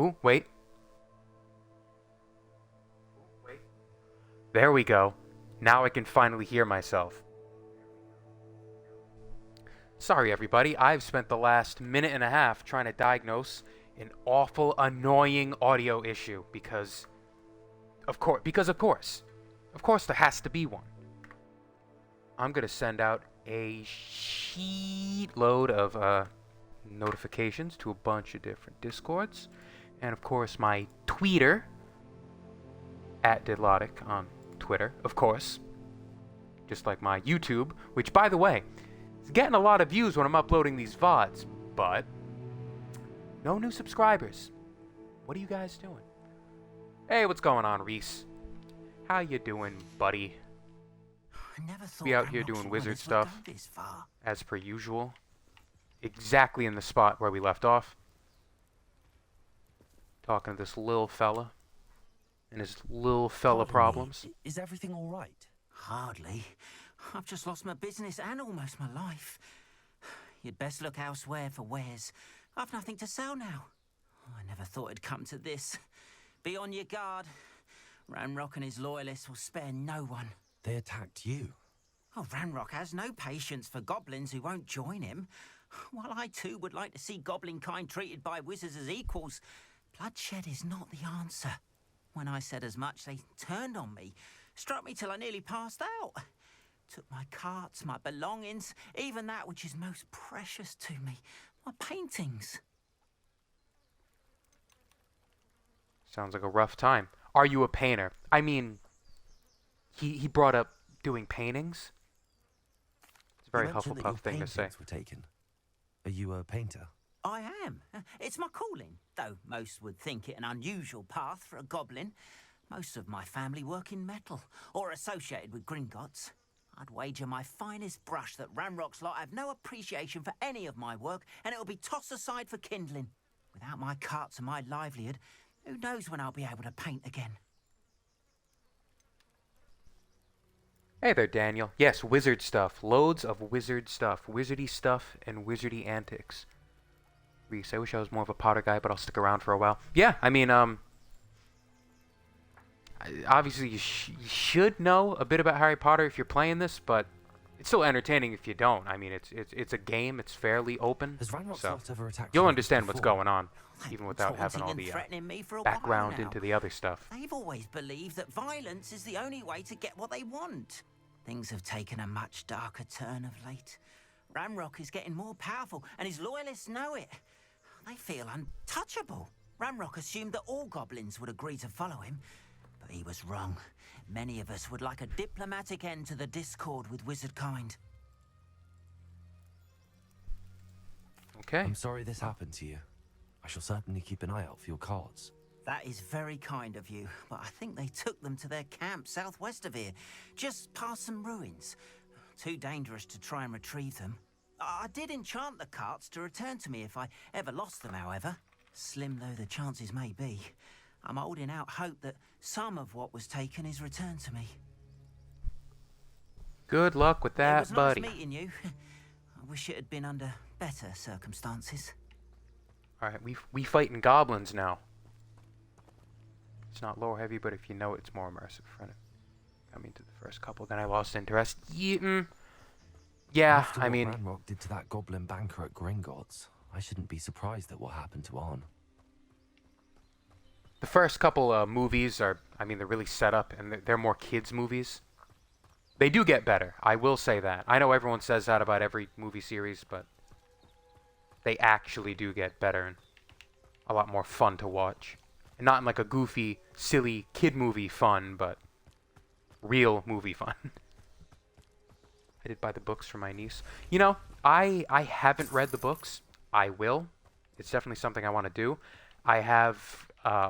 Ooh, wait. There we go. Now I can finally hear myself. Sorry, everybody. I've spent the last minute and a half trying to diagnose an awful, annoying audio issue because of course. Of course there has to be one. I'm going to send out a sheet load of notifications to a bunch of different Discords. And of course my tweeter, @Didlotic on Twitter, of course. Just like my YouTube, which, by the way, is getting a lot of views when I'm uploading these VODs, but no new subscribers. What are you guys doing? Hey, what's going on, Reese? How you doing, buddy? I never thought We out here doing wizard stuff, as per usual. Exactly in the spot where we left off. Talking to this little fella and his little fella problems. Is everything all right? Hardly. I've just lost my business and almost my life. You'd best look elsewhere for wares. I've nothing to sell now. I never thought it'd come to this. Be on your guard. Ranrock and his loyalists will spare no one. They attacked you. Oh, Ranrock has no patience for goblins who won't join him. While I too would like to see goblin kind treated by wizards as equals, bloodshed is not the answer. When I said as much, they turned on me, struck me till I nearly passed out. Took my carts, my belongings, even that which is most precious to me, my paintings. Sounds like a rough time. Are you a painter? I mean, he brought up doing paintings. It's a very Hufflepuff thing to say. Were taken. Are you a painter? I am. It's my calling, though most would think it an unusual path for a goblin. Most of my family work in metal, or associated with Gringotts. I'd wager my finest brush that Ranrock's lot have no appreciation for any of my work, and it'll be tossed aside for kindling. Without my carts and my livelihood, who knows when I'll be able to paint again? Hey there, Daniel. Yes, wizard stuff. Loads of wizard stuff. Wizardy stuff and wizardy antics. Reese, I wish I was more of a Potter guy, but I'll stick around for a while. Yeah, I mean, obviously you should know a bit about Harry Potter if you're playing this, but it's still entertaining if you don't. I mean, it's a game. It's fairly open, Has Ranrock's so lot ever attacked you'll you understand what's before? going on, even without having all Taunting the and threatening me for a while background now. into the other stuff. They've always believed that violence is the only way to get what they want. Things have taken a much darker turn of late. Ranrock is getting more powerful, and his loyalists know it. They feel untouchable. Ranrock assumed that all goblins would agree to follow him, but he was wrong. Many of us would like a diplomatic end to the discord with wizard kind. Okay. I'm sorry this happened to you. I shall certainly keep an eye out for your cards. That is very kind of you, but I think they took them to their camp southwest of here, just past some ruins. Too dangerous to try and retrieve them. I did enchant the carts to return to me if I ever lost them, however. Slim though the chances may be, I'm holding out hope that some of what was taken is returned to me. Good luck with It that, was buddy. nice meeting you. I wish it had been under better circumstances. Alright, we fighting goblins now. It's not lore heavy, but if you know it, it's more immersive. I mean, to the first couple, then I lost interest. Yeah, After I what mean, Ranrock did to that goblin banker at Gringotts, I shouldn't be surprised at what happened to Arn. the first couple movies are, I mean, they're really set up, and they're more kids' movies. They do get better, I will say that. I know everyone says that about every movie series, but they actually do get better and a lot more fun to watch. And not in like a goofy, silly kid movie fun, but real movie fun. I did buy the books for my niece. You know, I haven't read the books. I will. It's definitely something I want to do. I have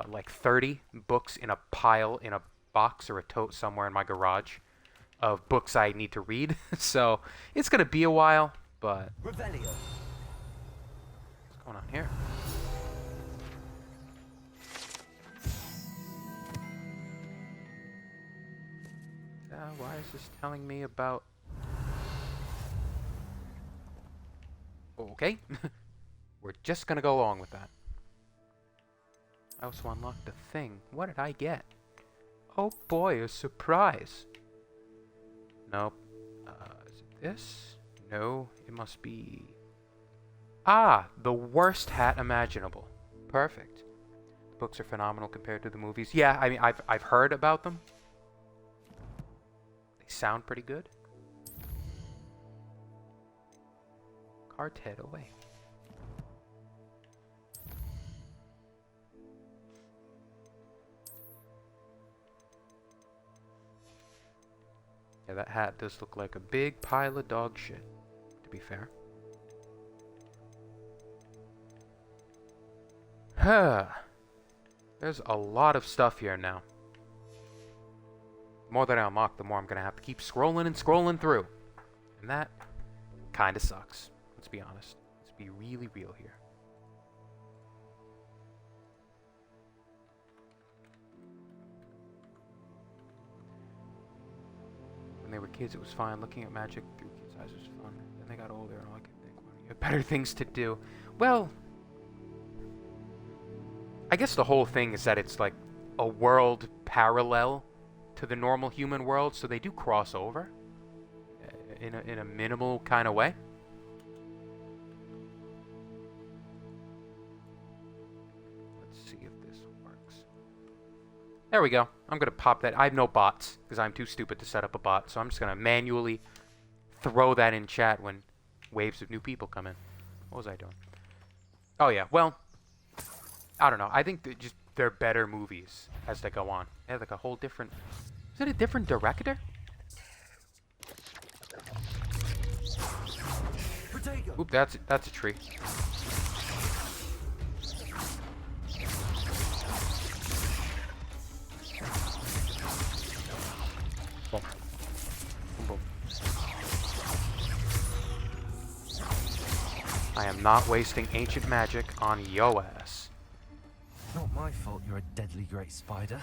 like 30 books in a pile in a box or a tote somewhere in my garage of books I need to read. So it's going to be a while, but what's going on here? Why is this telling me about... Okay. We're just gonna go along with that. I also unlocked the thing. What did I get? Oh boy, a surprise. Nope. Is it this? No, it must be... Ah, the worst hat imaginable. Perfect. The books are phenomenal compared to the movies. Yeah, I mean, I've heard about them. They sound pretty good. Cart head away. Yeah, that hat does look like a big pile of dog shit, to be fair. Huh. There's a lot of stuff here now. The more that I unlock, the more I'm gonna have to keep scrolling and scrolling through. And that kinda sucks. Let's be honest. Let's be really real here. When they were kids, it was fine. Looking at magic through kids' eyes was fun. Then they got older and all I could think was, you have better things to do. Well, I guess the whole thing is that it's like a world parallel to the normal human world, so they do cross over in a minimal kind of way. Let's see if this works. There we go. I'm going to pop that. I have no bots because I'm too stupid to set up a bot, so I'm just going to manually throw that in chat when waves of new people come in. What was I doing? Oh yeah, well, I don't know. I think they're better movies as they go on. They have like a whole different... Is it a different director? Oop, that's a tree. Boom. Boom, boom. I am not wasting ancient magic on yo ass. Not my fault you're a deadly great spider.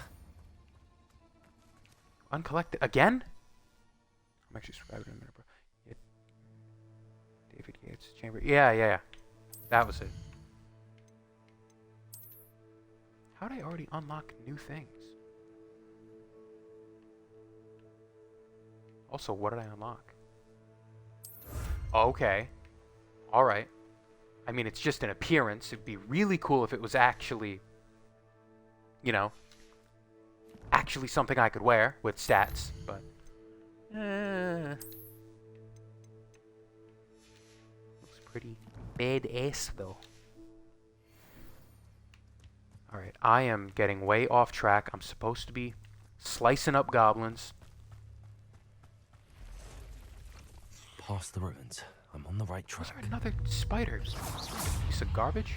Uncollected again? I'm actually subscribed in a minute, bro. Yeah. David Yates Chamber. Yeah. That was it. How did I already unlock new things? Also, what did I unlock? Okay. Alright. I mean, it's just an appearance. It'd be really cool if it was actually, you know, actually something I could wear with stats, but... looks pretty badass, though. Alright, I am getting way off track. I'm supposed to be slicing up goblins. Past the ruins. I'm on the right track. Was there another spider? Piece of garbage?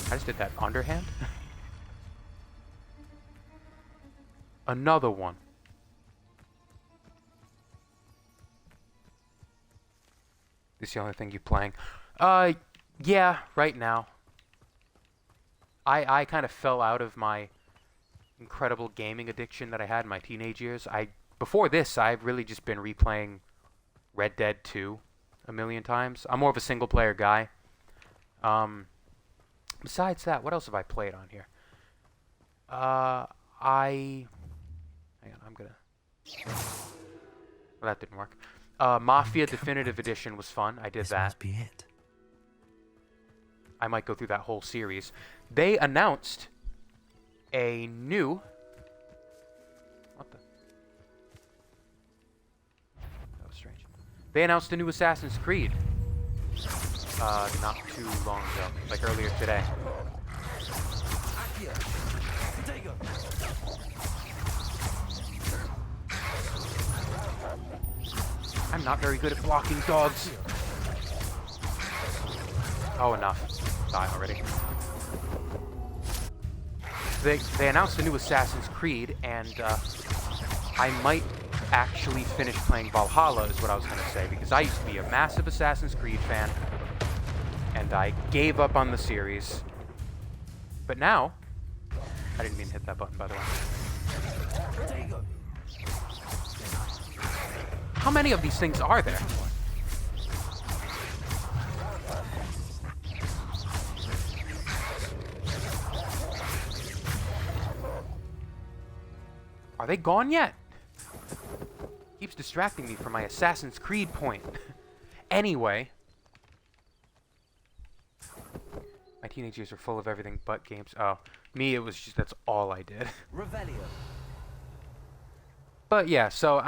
I just did that underhand. Another one. This is the only thing you're playing? Yeah, right now. I kind of fell out of my incredible gaming addiction that I had in my teenage years. Before this, I've really just been replaying Red Dead 2 a million times. I'm more of a single-player guy. Besides that, what else have I played on here? Hang on, I'm gonna... Well, that didn't work. Mafia Definitive Edition was fun. I did that. Must be it. I might go through that whole series. They announced a new... What the... That was strange. They announced a new Assassin's Creed. Not too long ago. Like earlier today. I'm not very good at blocking dogs. Oh, enough. Die already. They announced a new Assassin's Creed, and I might actually finish playing Valhalla, is what I was going to say, because I used to be a massive Assassin's Creed fan, and I gave up on the series. But now, I didn't mean to hit that button, by the way. How many of these things are there? Are they gone yet? Keeps distracting me from my Assassin's Creed point. Anyway. My teenage years were full of everything but games. Oh, me, it was just, that's all I did. Revelio. But yeah, so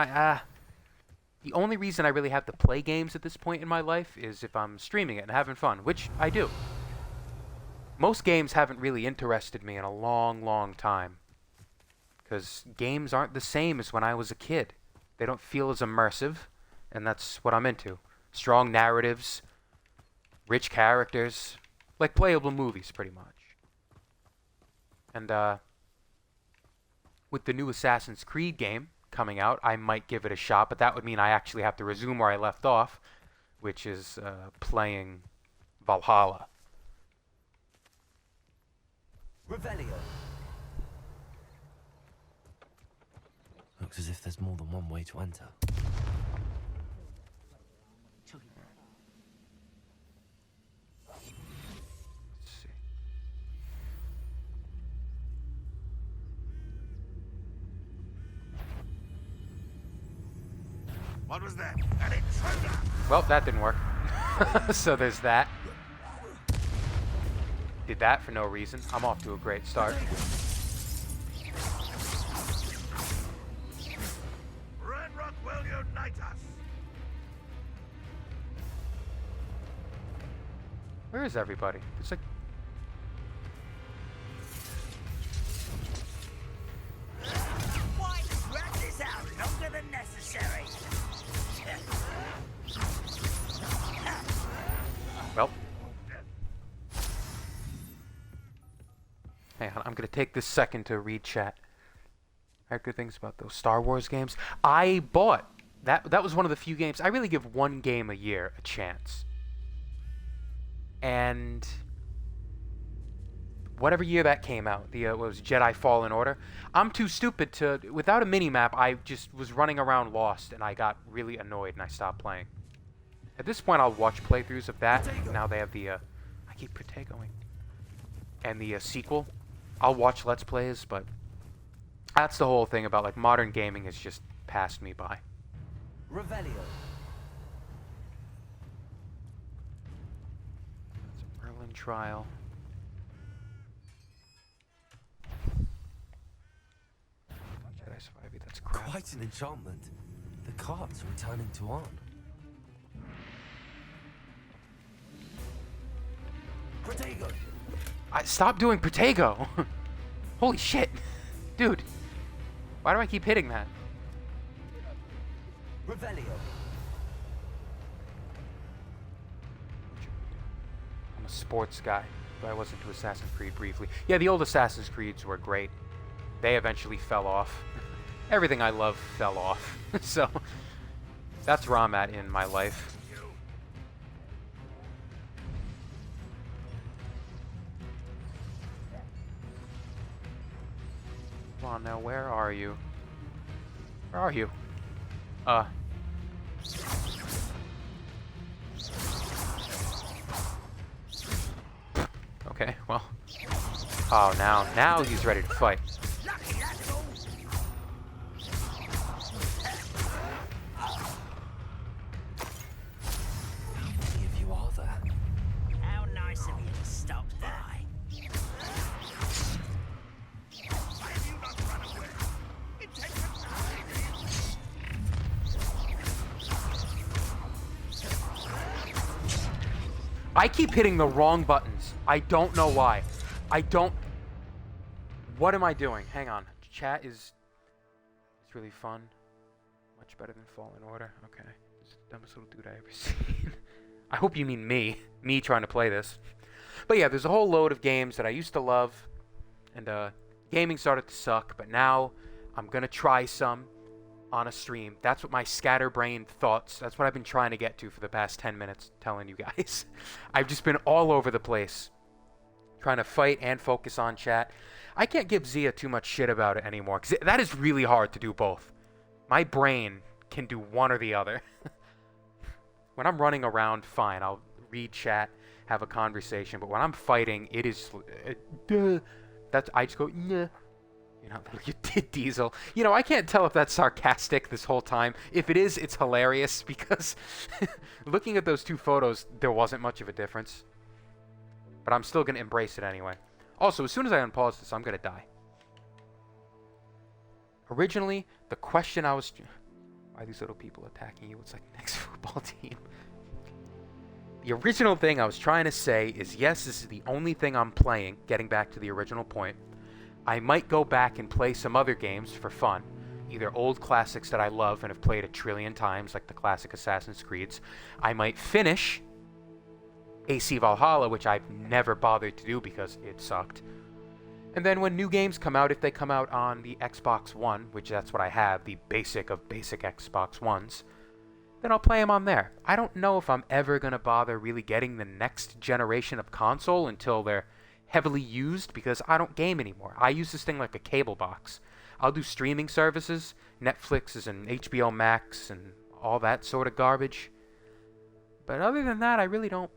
the only reason I really have to play games at this point in my life is if I'm streaming it and having fun, which I do. Most games haven't really interested me in a long, long time. Because games aren't the same as when I was a kid. They don't feel as immersive, and that's what I'm into. Strong narratives, rich characters, like playable movies, pretty much. And with the new Assassin's Creed game coming out, I might give it a shot, but that would mean I actually have to resume where I left off, which is playing Valhalla. Revelio. Looks as if there's more than one way to enter. Let's see. What was that? An intruder! Well, that didn't work. So there's that. Did that for no reason. I'm off to a great start. Ranrock will unite us! Where is everybody? It's like... Why drag this out longer than necessary? Well. Hang on, I'm gonna take this second to read chat. I heard good things about those Star Wars games. I bought that was one of the few games. I really give one game a year a chance. And whatever year that came out, the what was Jedi Fallen Order. I'm too stupid to, without a mini map. I just was running around lost, and I got really annoyed, and I stopped playing. At this point, I'll watch playthroughs of that. Now they have the I keep Protegoing, and the sequel. I'll watch Let's Plays, but that's the whole thing about like modern gaming has just passed me by. Revelio. It's a Merlin trial. Jedi Survivor, that's crap. Quite an enchantment. The cards are returning to on. Protego. Stop doing Protego! Holy shit! Dude! Why do I keep hitting that? Revelio. I'm a sports guy, but I was into Assassin's Creed briefly. Yeah, the old Assassin's Creeds were great. They eventually fell off. Everything I love fell off. So, that's where I'm at in my life. Come on now, where are you? Where are you? Okay, well. Oh, now he's ready to fight. Lucky that's all! How many of you are there? How nice of you to stop by. Why have you not run away? It takes a time! I keep hitting the wrong buttons. I don't know why. What am I doing? Hang on. Chat is... It's really fun. Much better than Fallen Order. Okay. It's the dumbest little dude I ever seen. I hope you mean me. Me trying to play this. But yeah, there's a whole load of games that I used to love. And gaming started to suck. But now I'm going to try some on a stream. That's what my scatterbrained thoughts, that's what I've been trying to get to for the past 10 minutes telling you guys. I've just been all over the place trying to fight and focus on chat. I can't give Zia too much shit about it anymore because that is really hard to do both. My brain can do one or the other. When I'm running around, fine, I'll read chat, have a conversation, but when I'm fighting, it is I just go, nah. You know, Diesel. You know, I can't tell if that's sarcastic this whole time. If it is, it's hilarious because looking at those two photos, there wasn't much of a difference. But I'm still going to embrace it anyway. Also, as soon as I unpause this, I'm going to die. Originally, the question I was... Why are these little people attacking you? It's like the next football team. The original thing I was trying to say is, yes, this is the only thing I'm playing, getting back to the original point. I might go back and play some other games for fun. Either old classics that I love and have played a trillion times, like the classic Assassin's Creeds. I might finish AC Valhalla, which I've never bothered to do because it sucked. And then when new games come out, if they come out on the Xbox One, which that's what I have, the basic of basic Xbox Ones, then I'll play them on there. I don't know if I'm ever going to bother really getting the next generation of console until they're heavily used, because I don't game anymore. I use this thing like a cable box. I'll do streaming services, Netflix and HBO Max and all that sort of garbage. But other than that, I really don't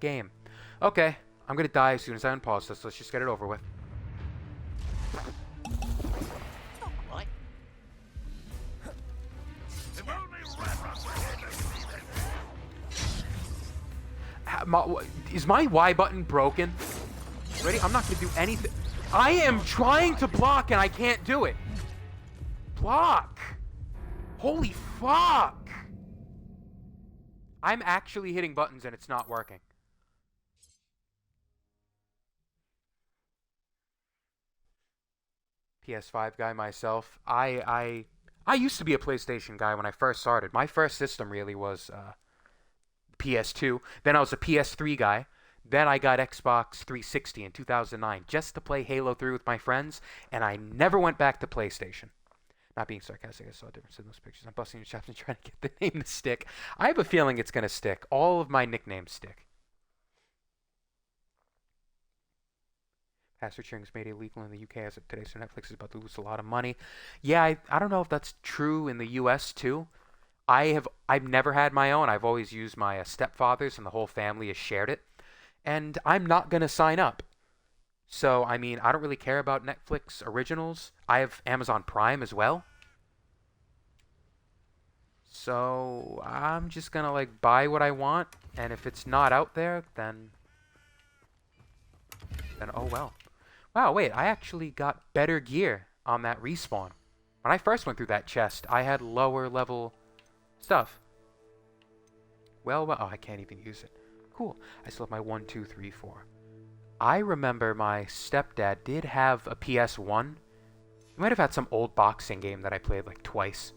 game. Okay, I'm going to die as soon as I unpause this. Let's just get it over with. Right. Is my Y button broken? Ready? I'm not going to do anything. I am trying to block and I can't do it. Block. Holy fuck. I'm actually hitting buttons and it's not working. PS5 guy myself. I used to be a PlayStation guy when I first started. My first system really was PS2. Then I was a PS3 guy. Then I got Xbox 360 in 2009 just to play Halo 3 with my friends, and I never went back to PlayStation. Not being sarcastic, I saw a difference in those pictures. I'm busting your chops and trying to get the name to stick. I have a feeling it's going to stick. All of my nicknames stick. Password sharing is made illegal in the UK as of today, so Netflix is about to lose a lot of money. Yeah, I don't know if that's true in the US too. I've never had my own. I've always used my stepfather's, and the whole family has shared it. And I'm not going to sign up. So, I mean, I don't really care about Netflix originals. I have Amazon Prime as well. So, I'm just going to, like, buy what I want. And if it's not out there, then oh well. Wow, wait, I actually got better gear on that respawn. When I first went through that chest, I had lower level stuff. Well, oh, I can't even use it. Cool. I still have my 1, 2, 3, 4. I remember my stepdad did have a PS1. He might have had some old boxing game that I played like twice.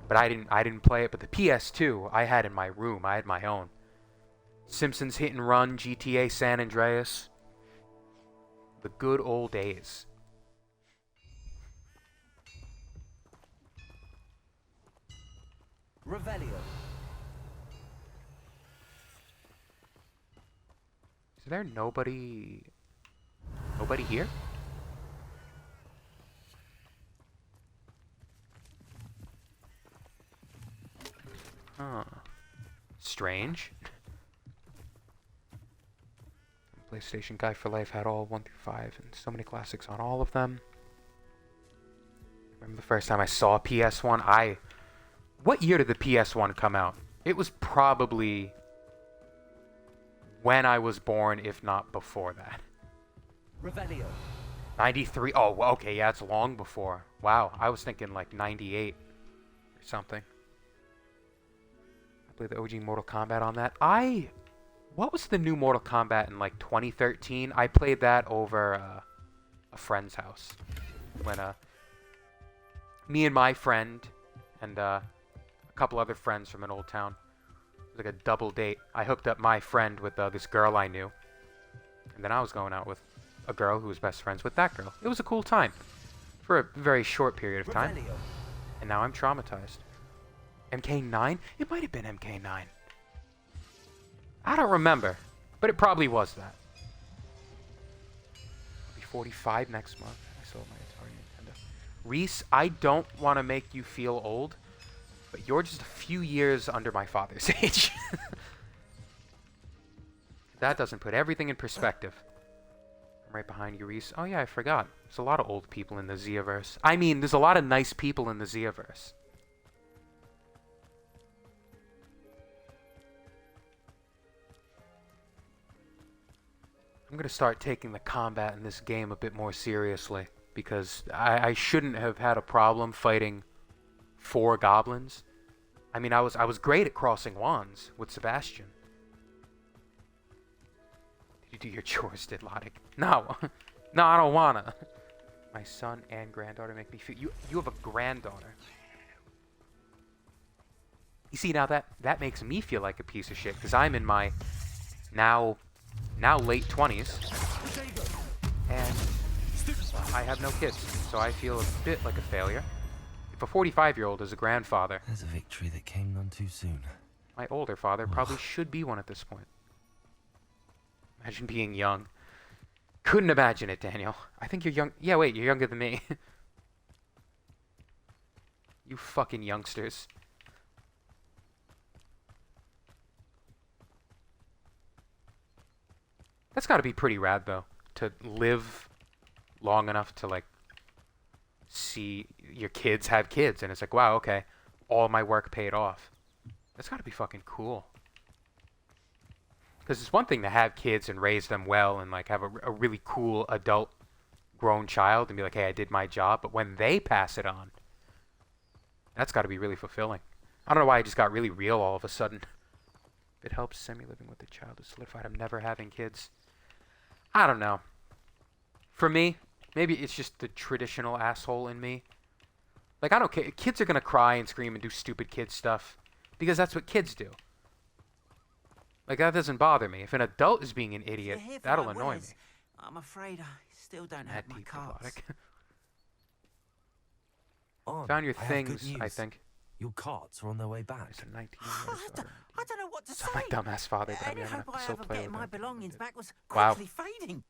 But I didn't play it. But the PS2 I had in my room. I had my own. Simpsons Hit and Run, GTA San Andreas. The good old days. Revelio. Is there nobody here? Huh. Strange. PlayStation guy for life, had all 1 through 5 and so many classics on all of them. I remember the first time I saw a PS1. What year did the PS1 come out? It was probably when I was born, if not before that. Revelio. 93. Oh, okay, yeah, it's long before. Wow, I was thinking like 98 or something. I played the OG Mortal Kombat on that. What was the new Mortal Kombat in like 2013? I played that over a friend's house. When me and my friend and a couple other friends from an old town. It was like a double date. I hooked up my friend with this girl I knew. And then I was going out with a girl who was best friends with that girl. It was a cool time. For a very short period of time. Revelio. And now I'm traumatized. MK9? It might have been MK9. I don't remember. But it probably was that. I'll be 45 next month. I sold my Atari Nintendo. Reese, I don't want to make you feel old. But you're just a few years under my father's age. That doesn't put everything in perspective. I'm right behind you, Reese. Oh yeah, I forgot. There's a lot of old people in the Ziaverse. I mean, there's a lot of nice people in the Ziaverse. I'm gonna start taking the combat in this game a bit more seriously, because I shouldn't have had a problem fighting 4 goblins. I mean, I was great at crossing wands with Sebastian. Did you do your chores, did Lotic? No. No, I don't wanna. My son and granddaughter make me feel... You have a granddaughter. You see, now that makes me feel like a piece of shit, because I'm in my now late 20s, and I have no kids, so I feel a bit like a failure. If a 45-year-old is a grandfather, There's a victory that came none too soon. my older father probably should be one at this point. Imagine being young. Couldn't imagine it, Daniel. I think you're young. Yeah, wait, you're younger than me. You fucking youngsters. That's gotta be pretty rad, though, to live long enough to, like, see your kids have kids, and it's like, wow, okay, all my work paid off. That's gotta be fucking cool. Because it's one thing to have kids and raise them well and, like, have a really cool adult grown child and be like, hey, I did my job, but when they pass it on, that's gotta be really fulfilling. I don't know why I just got really real all of a sudden. If it helps semi-living with the child is solidified, I'm never having kids. I don't know. For me, maybe it's just the traditional asshole in me. Like, I don't care. Kids are gonna cry and scream and do stupid kid stuff because that's what kids do. Like, that doesn't bother me. If an adult is being an idiot, You're here for that'll my annoy me. wares. I'm afraid I still don't have Mad my deep cards. melodic. On, Found your I have good things, I news. think. Your carts are on their way back. It's a 19 I don't know what to say. my dumbass father, but I Any mean, I'm hope I still have of play getting with my it. belongings back was Wow. quickly fading.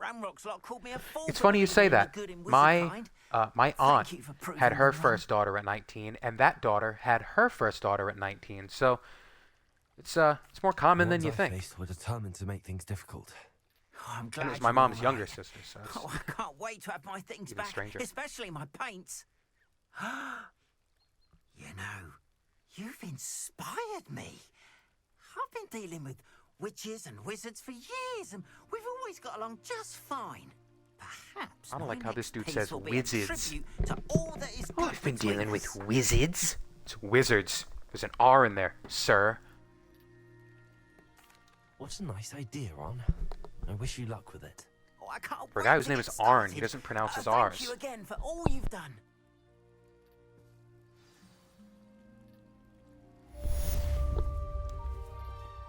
Ramrock's lot called me a fool. It's for funny you believing say in the that. good in wizard My kind. my Thank aunt you for proving had her me wrong. first daughter at 19, and that daughter had her first daughter at 19. So it's more common The than ones you I think. faced were determined to make things difficult. Oh, I'm And glad it was my you're mom's all younger right. sister, so it's Oh, I can't wait to have my things even back, stranger. especially my paints. You know, you've inspired me. I've been dealing with witches and wizards for years, and we've always got along just fine. Perhaps I don't my like how this next dude piece says will be a wizards. tribute to all that is Oh, good I've been between dealing with us. wizards. It's wizards. There's an R in there, sir. What a nice idea, Ron. I wish you luck with it. Oh, I can't For a wait guy whose to name get is Arn, he started. doesn't pronounce his Thank R's. you again for all you've done.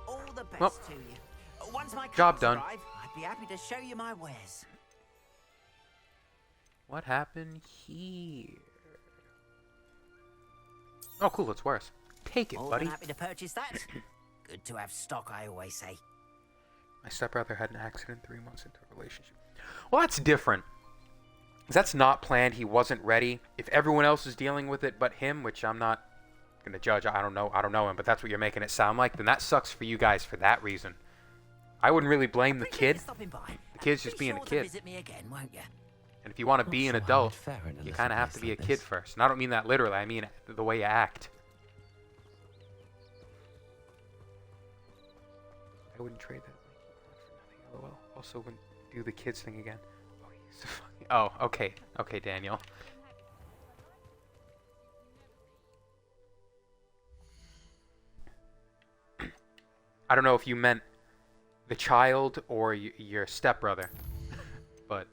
All the best Well, to you. Once my job cars done. arrive, I'd be happy to show you my wares. What happened here? Oh, cool, it's worse. Take it, More buddy. than happy to purchase that. Good to have stock, I always say. My stepbrother had an accident 3 months into a relationship. Well, that's different. 'Cause that's not planned. He wasn't ready. If everyone else is dealing with it but him, which I'm not gonna judge. I don't know him, but that's what you're making it sound like. Then that sucks for you guys for that reason. I wouldn't really blame the Appreciate you kid. stopping by. The kid's Be just being a sure to kid. visit me again, won't you? And if you want to Not be an sure how adult, I'd fare in a you little kind of have place to be like a kid this. first. And I don't mean that literally. I mean the way you act. I wouldn't trade that for nothing. LOL. Also, wouldn't do the kids thing again. Oh, he's so funny. Oh, okay. Okay, Daniel. I don't know if you meant the child or your stepbrother, but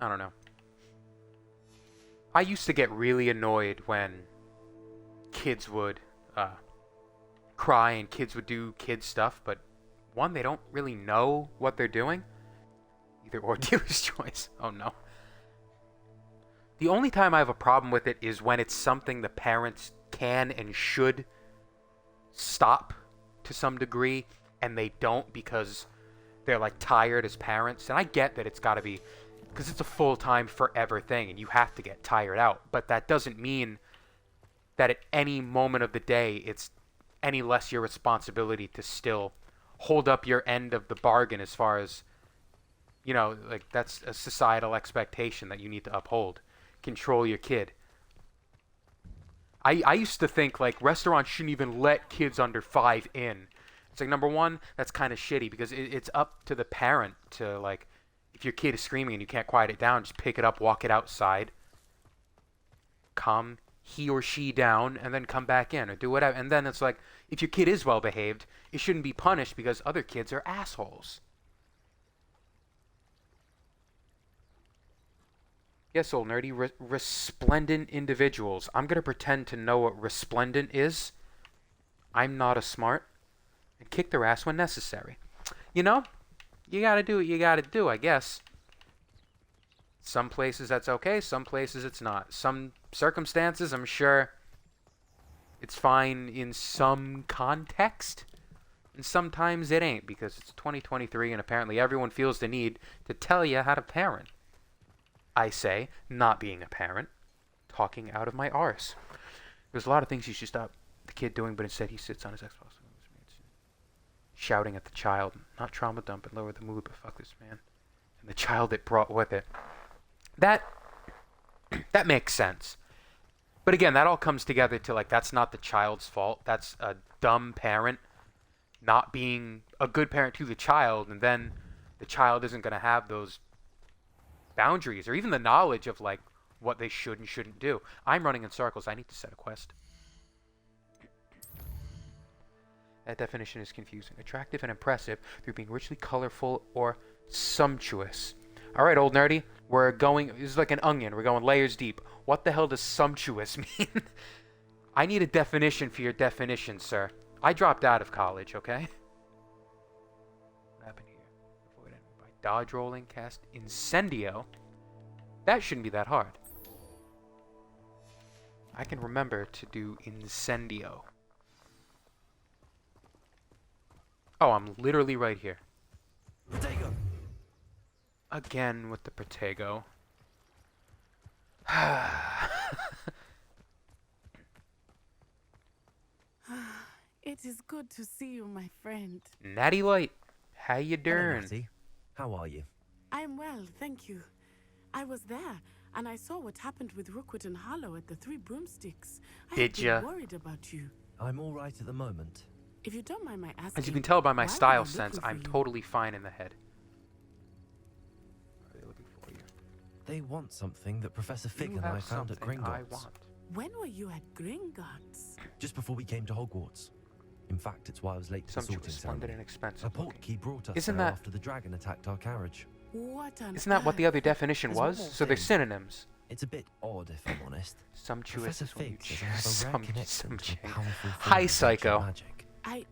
I don't know. I used to get really annoyed when kids would cry and kids would do kid stuff, but one, they don't really know what they're doing. Either or, dealer's choice. Oh no. The only time I have a problem with it is when it's something the parents can and should stop to some degree, and they don't because they're like tired as parents. And I get that it's got to be because it's a full-time forever thing and you have to get tired out, but that doesn't mean that at any moment of the day it's any less your responsibility to still hold up your end of the bargain as far as, you know, like that's a societal expectation that you need to uphold. Control your kid. I used to think like restaurants shouldn't even let kids under 5 in. It's like, number one, that's kind of shitty because it's up to the parent to, like, if your kid is screaming and you can't quiet it down, just pick it up, walk it outside, calm he or she down, and then come back in or do whatever. And then it's like, if your kid is well behaved, it shouldn't be punished because other kids are assholes. Yes, old nerdy, resplendent individuals. I'm going to pretend to know what resplendent is. I'm not a smart. And kick their ass when necessary. You know? You got to do what you got to do, I guess. Some places that's okay, some places it's not. Some circumstances, I'm sure it's fine in some context. And sometimes it ain't because it's 2023 and apparently everyone feels the need to tell you how to parent. I say, not being a parent, talking out of my arse. There's a lot of things you should stop the kid doing, but instead he sits on his Xbox, shouting at the child, not trauma dump and lower the mood, but fuck this man. And the child it brought with it. That makes sense. But again, that all comes together to, like, that's not the child's fault. That's a dumb parent not being a good parent to the child, and then the child isn't going to have those boundaries or even the knowledge of, like, what they should and shouldn't do. I'm running in circles. I need to set a quest. That definition is confusing. Attractive and impressive through being richly colorful or sumptuous. All right, old nerdy. We're going... This is like an onion. We're going layers deep. What the hell does sumptuous mean? I need a definition for your definition, sir. I dropped out of college, okay? What happened here? Avoid enemy by dodge rolling, cast Incendio. That shouldn't be that hard. I can remember to do Incendio. Oh, I'm literally right here. Protego. Again with the Protego. It is good to see you, my friend. Natty Light, how you Hello, doing? Natty. How are you? I'm well, thank you. I was there, and I saw what happened with Rookwood and Harlow at the Three Broomsticks. I Did had ya? been worried about you. I'm all right at the moment. If you don't mind my asking, As you can tell by my why were style they sense, looking for I'm you? totally fine in the head. Are they looking for you? They want something that Professor Fig You and I have found at something I Gringotts. want. When were you at Gringotts? Just before we came to Hogwarts. In fact, it's why I was late to the sorting Sumptuous, splendid, ceremony. and expensive. A looking. portkey brought us Isn't there that- after the dragon attacked our carriage. What on Isn't that what the earth? other definition There's one was? more So they're thing. synonyms. It's a bit odd, if I'm honest. Sumptuous Professor is when you Fig says I have a rare some connection to a chick. powerful form Hi, of Psycho. ancient magic.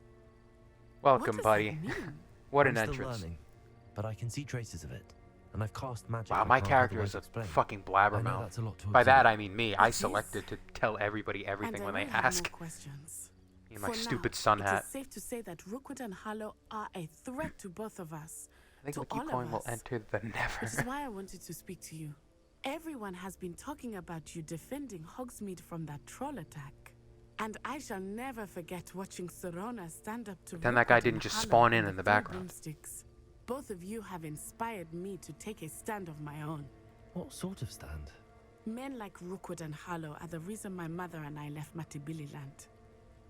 Welcome, what does buddy. that mean? What I'm an still entrance. learning, but I can see traces of it. And I've cast magic. Wow, I my can't character otherwise is a explain. fucking I know blabbermouth. that's a lot to By that absorb. I mean me. I It is. selected to tell everybody everything And when I they will have more ask. questions. In my For stupid now, sun it hat. is safe to say that Rookwood and Harlow are a threat to both of us. I think to we'll keep all of going. We'll us. enter the Which is never. why I wanted to speak to you. Everyone has been talking about you defending Hogsmeade from that troll attack. And I shall never forget watching Serona stand up to Then that guy Rookwood didn't and just Harlow spawn and in the Three background. Broomsticks. Both of you have inspired me to take a stand of my own. What sort of stand? Men like Rookwood and Harlow are the reason my mother and I left Matibili Land.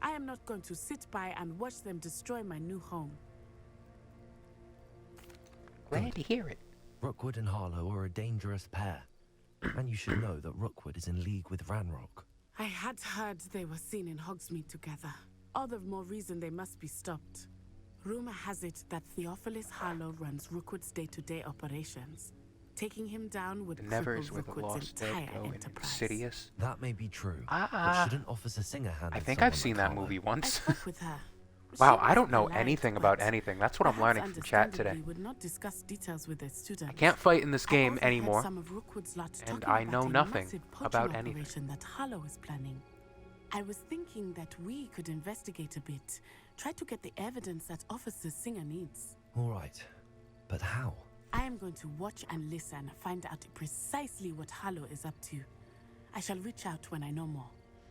I am not going to sit by and watch them destroy my new home. Glad to hear it. Rookwood and Harlow are a dangerous pair. And you should know that Rookwood is in league with Ranrock. I had heard they were seen in Hogsmeade together. All the more reason they must be stopped. Rumor has it that Theophilus Harlow runs Rookwood's day-to-day operations. Taking him down would The never cripple is where the Rookwood's lost dead entire go in enterprise. Insidious? That may be true. But Ah. shouldn't Officer Singer handle I think someone I've seen like that Harlow? movie I once. spoke with her. Wow, She I was don't know polite, anything about but anything. That's what I'm perhaps learning from chat today. understandably would not discuss details with the students. I can't fight in this I game overheard anymore. some of Rookwood's lot and talking I about know a nothing massive poaching about anything. operation that Harlow is planning. I was thinking that we could investigate a bit, try to get the evidence that Officer Singer needs. All right. But how? I am going to watch and listen, find out precisely what Harlow is up to. I shall reach out when I know more.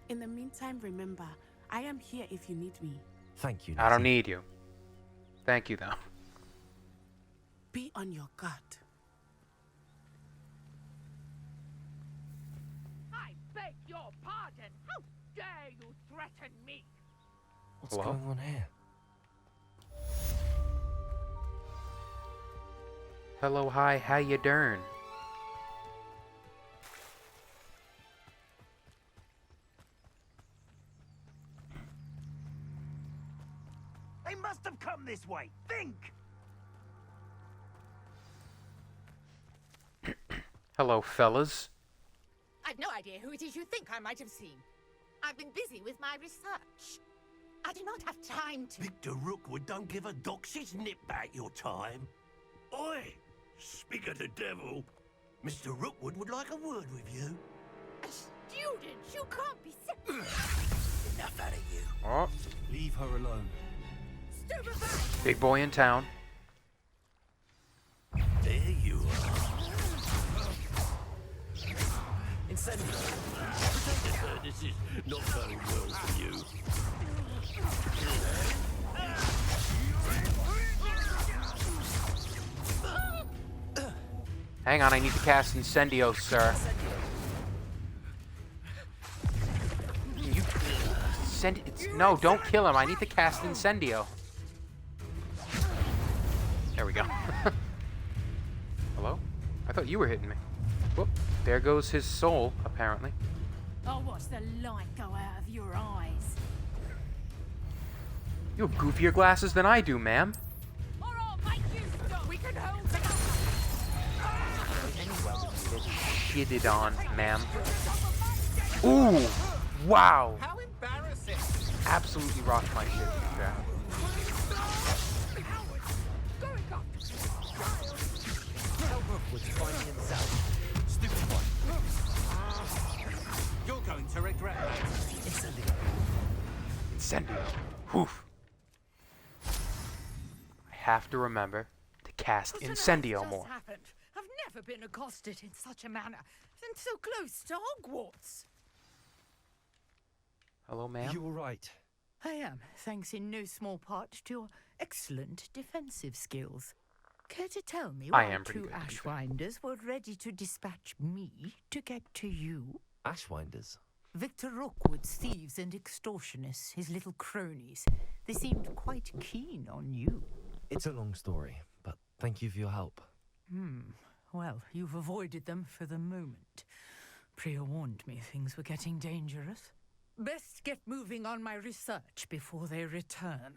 In the meantime, remember, I am here if you need me. Thank you, I don't Nettie. need you. Thank you, though. Be on your guard. I beg your pardon. How dare you threaten me? What's Hello? going on here? Hello, hi, how you doing? They must have come this way. Think! Hello, fellas. I've no idea who it is you think I might have seen. I've been busy with my research. I do not have time to... Victor Rookwood don't give a doxy's nip back your time. Oi! Speak of the devil. Mr. Rookwood would like a word with you. A student! You can't be... Enough out of you. Oh, Leave her alone. Stupefy! big boy in town. There you are. Incendio. Sir, this is not going well for you. Hang on, I need to cast Incendio, sir. Can you send it's no, don't kill him. I need to cast Incendio. There we go. Hello? I thought you were hitting me. Whoop. There goes his soul, apparently. I'll watch the light go out of your eyes. You have goofier glasses than I do, ma'am. Or I'll make you stop. We can hold together. Shitted on, ma'am. Ooh! Wow! How embarrassing! Absolutely rocked my shit. Yeah. Going up. Tell Rookwood to find himself. Stupid one. You're going to regret that. Incendio. Incendio. Woof. I have to remember to cast What on earth Incendio just more. happened? I've never been accosted in such a manner, and so close to Hogwarts. Hello, ma'am? You all right? I am, thanks in no small part to your excellent defensive skills. Care to tell me I why am pretty two good, to be fair. Ashwinders were ready to dispatch me to get to you? Ashwinders. Victor Rookwood's thieves and extortionists, his little cronies. They seemed quite keen on you. It's a long story, but thank you for your help. Well, you've avoided them for the moment. Priya warned me things were getting dangerous. Best get moving on my research before they return.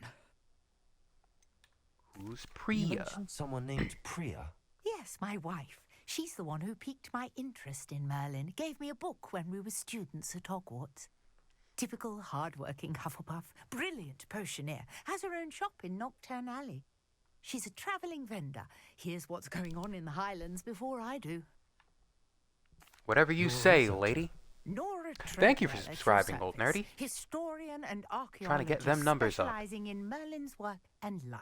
Who's You Priya? mentioned someone named Priya. Yes, my wife. She's the one who piqued my interest in Merlin. Gave me a book when we were students at Hogwarts. Typical hard-working Hufflepuff, brilliant potioneer, has her own shop in Knockturn Alley. She's a travelling vendor. Hears what's going on in the Highlands before I do. Whatever you Your say, researcher. lady. Nora Thank you for Treadwell at your subscribing, Old service. Nerdy. Historian and archaeologist Trying to get them numbers up. specialising in Merlin's work and life.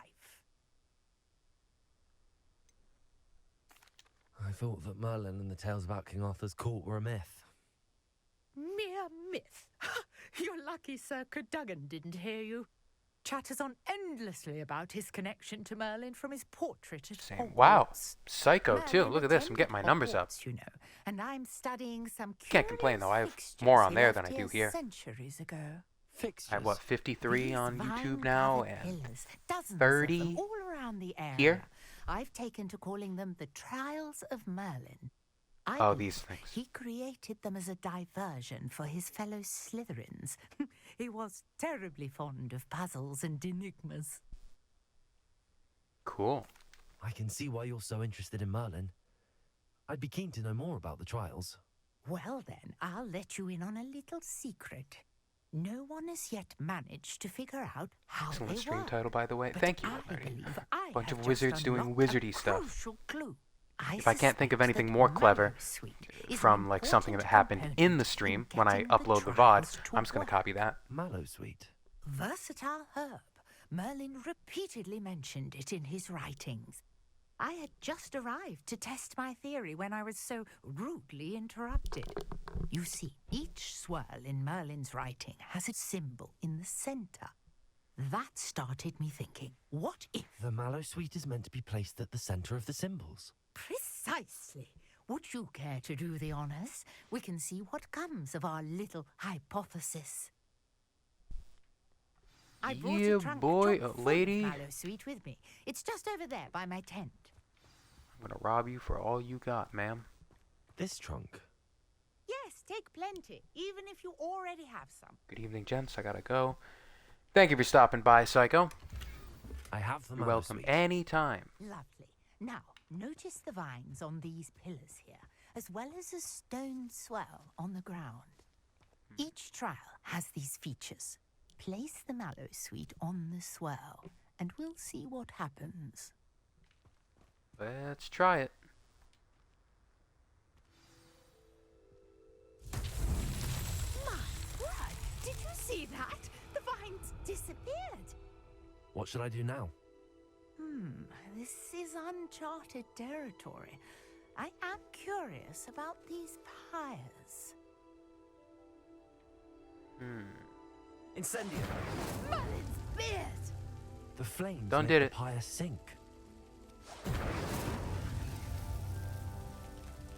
I thought that Merlin and the tales about King Arthur's court were a myth. Mere myth. You're lucky Sir Cadogan didn't hear you. Chatters on endlessly about his connection to Merlin from his portrait at Same. Hogwarts. Wow. Psycho, too. Merlin Look at this. I'm attended getting my numbers up. Hogwarts, you know, and I'm studying some Can't complain, though. I have curious more fixtures on he there than left I do here. Centuries ago. Fixtures. I have, what, 53 These on YouTube vine-covered now? And pillars, dozens of 30 them all around the area. here? I've taken to calling them the Trials of Merlin. I Oh, believe these things. He created them as a diversion for his fellow Slytherins. He was terribly fond of puzzles and enigmas. Cool. I can see why you're so interested in Merlin. I'd be keen to know more about the trials. Well then, I'll let you in on a little secret. No one has yet managed to figure out how Excellent they stream work. title, by the way. But Thank you, I Old Nerdy. believe I Bunch have of just wizards doing unlocked wizardy a stuff. crucial clue. I If I can't think of suspect anything that more clever Mallowsuite is from an like something that important happened in component the stream in when I getting upload the VOD, trials to I'm just going to work. copy that. Mallow Sweet. Versatile herb. Merlin repeatedly mentioned it in his writings. I had just arrived to test my theory when I was so rudely interrupted. You see, each swirl in Merlin's writing has a symbol in the center. That started me thinking, what if... The mallow sweet is meant to be placed at the center of the symbols. Precisely. Would you care to do the honors? We can see what comes of our little hypothesis. I brought Yeah, a trunk boy, chock full of lady. mallow sweet with me. It's just over there by my tent. I'm gonna rob you for all you got, ma'am. This trunk. Yes, take plenty, even if you already have some. Good evening, gents. I gotta go. Thank you for stopping by, Psycho. I have the You're mallow welcome sweet. anytime. Lovely. Now, notice the vines on these pillars here, as well as a stone swell on the ground. Each trial has these features. Place the mallow sweet on the swirl, and we'll see what happens. Let's try it. My word! Did you see that? The vines disappeared. What should I do now? This is uncharted territory. I am curious about these pyres. Incendio! Merlin's beard! The flames Done make did the it. pyre sink.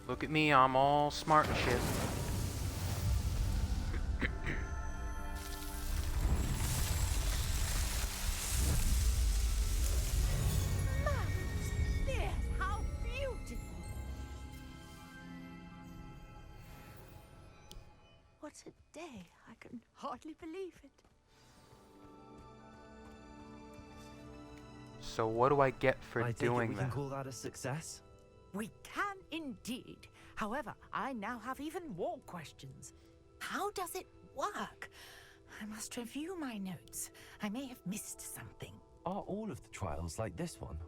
Look at me, I'm all smart and shit. Merlin's beard! How beautiful! What a day. I can hardly believe it. So what do I get for I take it doing we that? can call that a success? We can indeed. However, I now have even more questions. How does it work? I must review my notes. I may have missed something. Are all of the trials like this one?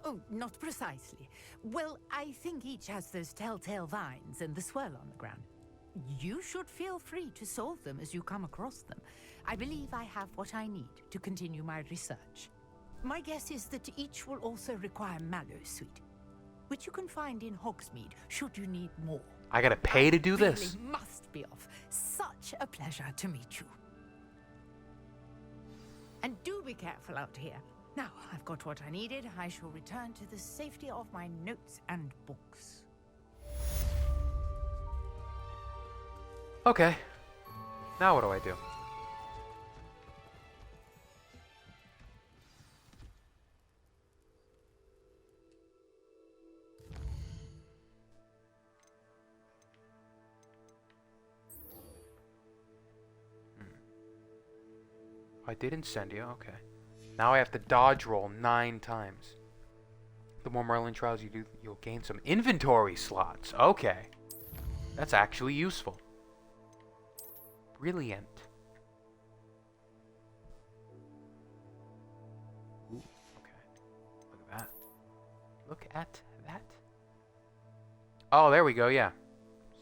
Oh, not precisely. Well, I think each has those telltale vines and the swirl on the ground. You should feel free to solve them as you come across them. I believe I have what I need to continue my research. My guess is that each will also require mallow sweet, which you can find in Hogsmeade should you need more. I gotta pay to do this? Really must be off. Such a pleasure to meet you. And do be careful out here. Now, I've got what I needed. I shall return to the safety of my notes and books. Okay. Now what do I do? I did Incendio, okay. Now I have to dodge roll 9 times. The more Merlin trials you do, you'll gain some inventory slots. Okay. That's actually useful. Brilliant. Ooh, okay. Look at that. Look at that. Oh, there we go, yeah.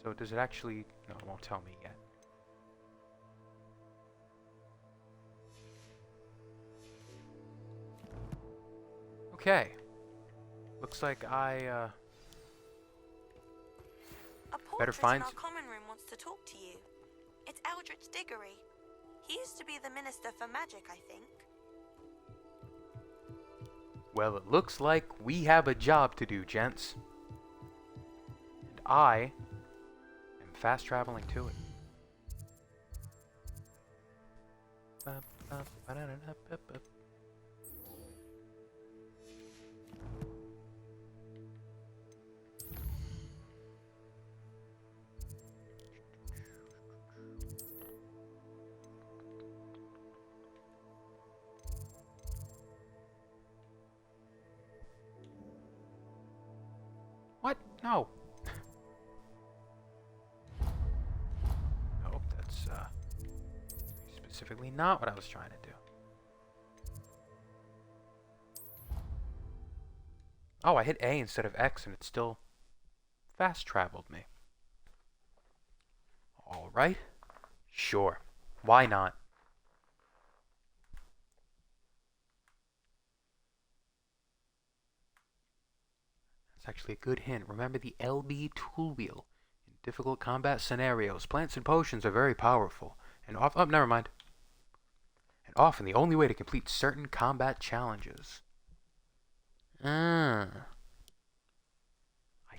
So does it actually... No, it won't tell me yet. Okay. Looks like I, A better portrait find in our common room wants to talk to you. It's Eldritch Diggory. He used to be the Minister for Magic, I think. Well, it looks like we have a job to do, gents. And I am fast traveling to it. What? No. Nope, that's specifically not what I was trying to do. Oh, I hit A instead of X and it still fast traveled me. Alright. Sure. Why not? actually a good hint. Remember the LB tool wheel. In difficult combat scenarios, plants and potions are very powerful. And never mind. And often the only way to complete certain combat challenges. I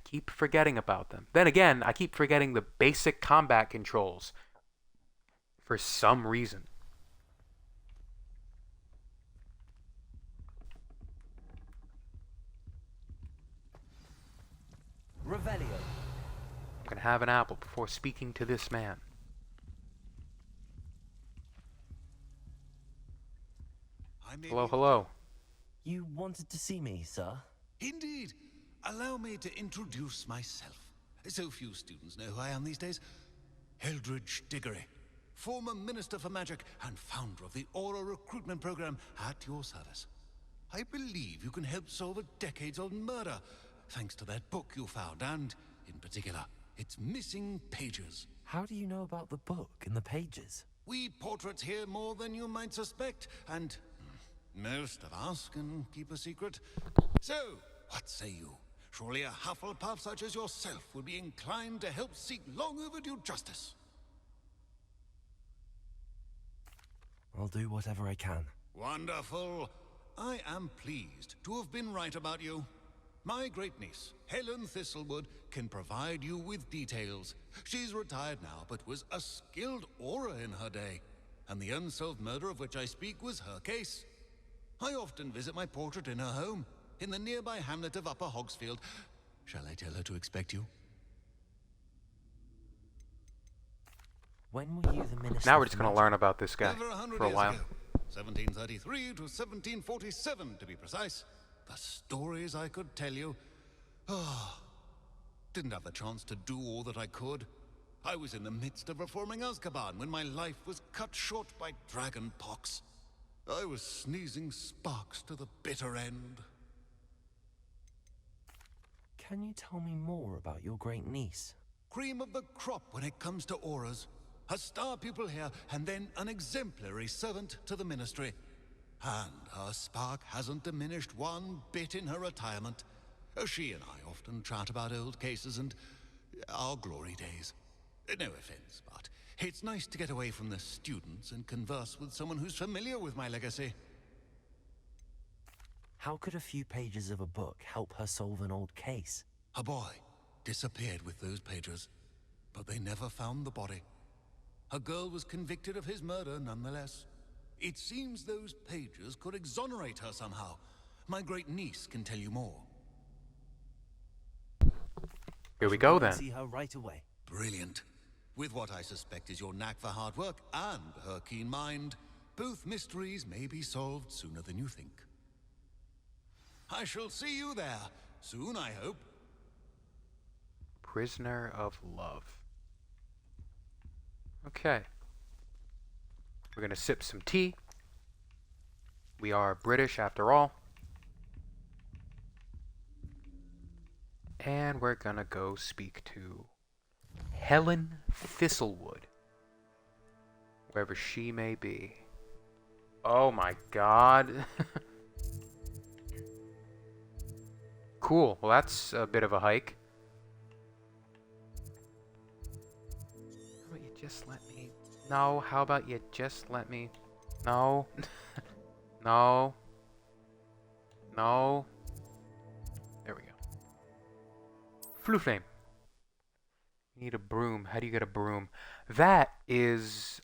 keep forgetting about them. Then again, I keep forgetting the basic combat controls. For some reason. Revelio. I'm gonna have an apple before speaking to this man. Hello, hello. You wanted to see me, sir? Indeed. Allow me to introduce myself. So few students know who I am these days. Eldridge Diggory, former Minister for Magic and founder of the Aura recruitment program at your service. I believe you can help solve a decades-old murder, thanks to that book you found, and, in particular, its missing pages. How do you know about the book and the pages? We portraits hear more than you might suspect, and most of us can keep a secret. So, what say you? Surely a Hufflepuff such as yourself would be inclined to help seek long overdue justice. I'll do whatever I can. Wonderful. I am pleased to have been right about you. My great-niece, Helen Thistlewood, can provide you with details. She's retired now, but was a skilled aura in her day. And the unsolved murder of which I speak was her case. I often visit my portrait in her home, in the nearby hamlet of Upper Hogsfield. Shall I tell her to expect you? When were you the minister? Now we're just gonna learn about this guy Over 100 for a years while. ago. 1733 to 1747, to be precise. The stories I could tell you. Didn't have the chance to do all that I could. I was in the midst of reforming Azkaban when my life was cut short by dragon pox. I was sneezing sparks to the bitter end. Can you tell me more about your great niece? Cream of the crop when it comes to auras. A star pupil here, and then an exemplary servant to the ministry. And her spark hasn't diminished one bit in her retirement. She and I often chat about old cases and our glory days. No offense, but it's nice to get away from the students and converse with someone who's familiar with my legacy. How could a few pages of a book help her solve an old case? A boy disappeared with those pages, but they never found the body. A girl was convicted of his murder nonetheless. It seems those pages could exonerate her somehow. My great niece can tell you more. Here we go then. See her right away. Brilliant. With what I suspect is your knack for hard work and her keen mind, both mysteries may be solved sooner than you think. I shall see you there soon, I hope. Prisoner of Love. Okay. We're gonna sip some tea. We are British after all. And we're gonna go speak to Helen Thistlewood. Wherever she may be. Oh my god. Cool. Well, that's a bit of a hike. How about you just let me... No, how about you just let me... No. No. No. There we go. Fluflame. You need a broom. How do you get a broom? That is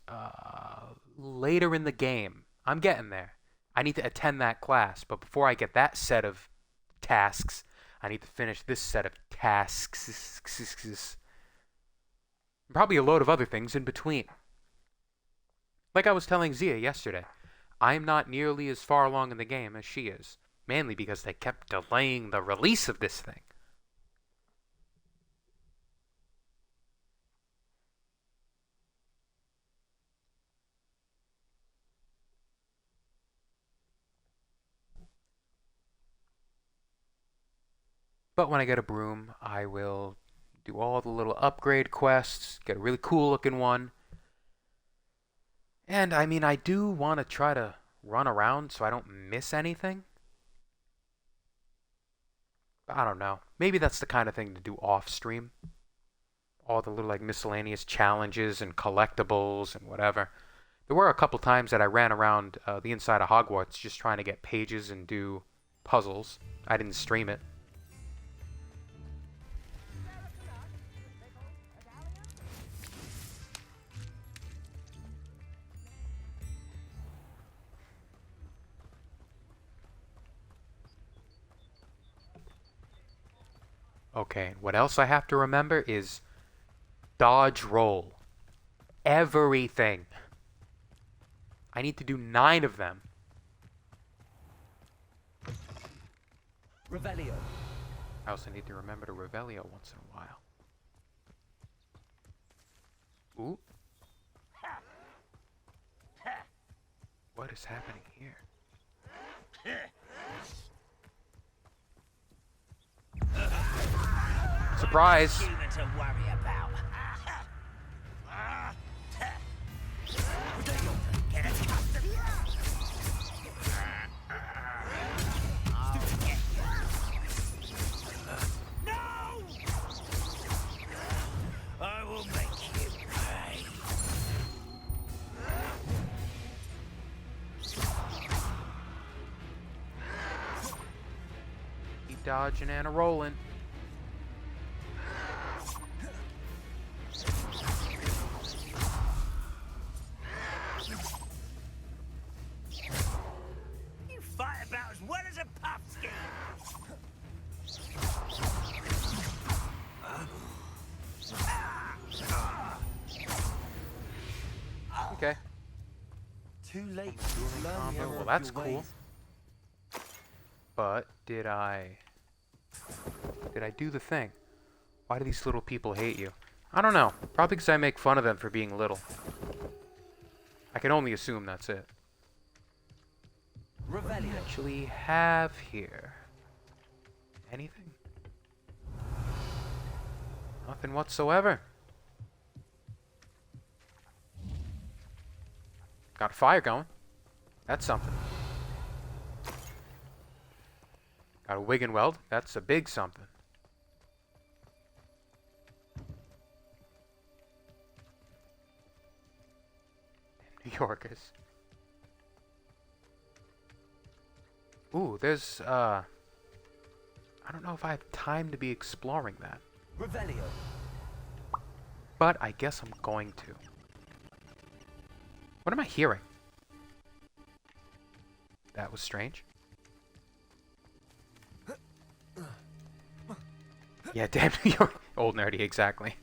later in the game. I'm getting there. I need to attend that class, but before I get that set of tasks, I need to finish this set of tasks. Probably a load of other things in between. Like I was telling Zia yesterday, I'm not nearly as far along in the game as she is, mainly because they kept delaying the release of this thing. But when I get a broom, I will do all the little upgrade quests, get a really cool looking one. And I mean, I do want to try to run around so I don't miss anything. I don't know. Maybe that's the kind of thing to do off stream. All the little like miscellaneous challenges and collectibles and whatever. There were a couple times that I ran around the inside of Hogwarts just trying to get pages and do puzzles. I didn't stream it. Okay, what else I have to remember is dodge roll. Everything. I need to do 9 of them. Revelio. I also need to remember to Revelio once in a while. Ooh. What is happening here? Surprise! Human to worry about. Get a custom. No! I will make you pay. Keep dodging and a rolling. You fight about as well as a puffskin. Okay. Too late to learn the Combo. error Well, of that's your cool. ways. But did I do the thing? Why do these little people hate you? I don't know. Probably because I make fun of them for being little. I can only assume that's it. Revelio. Actually have here. Anything? Nothing whatsoever. Got a fire going. That's something. Got a wig and weld. That's a big something. New Yorkers. Ooh, there's, I don't know if I have time to be exploring that. Revelio. But I guess I'm going to. What am I hearing? That was strange. Yeah, damn New York. Old nerdy, exactly.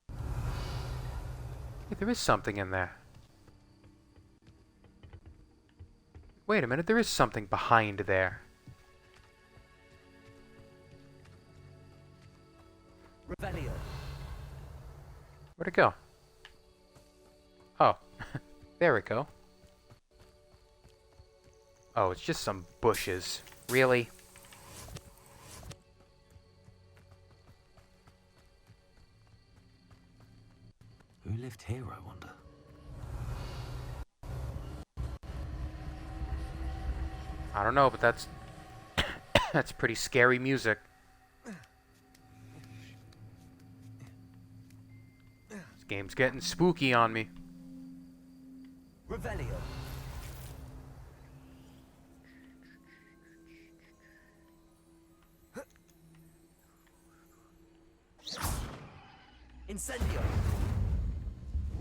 Hey, there is something in there. Wait a minute, there is something behind there. Revelio. Where'd it go? Oh, there we go. Oh, it's just some bushes. Really? Who lived here, I wonder? I don't know, but that's that's pretty scary music. This game's getting spooky on me. Revelio. Incendio.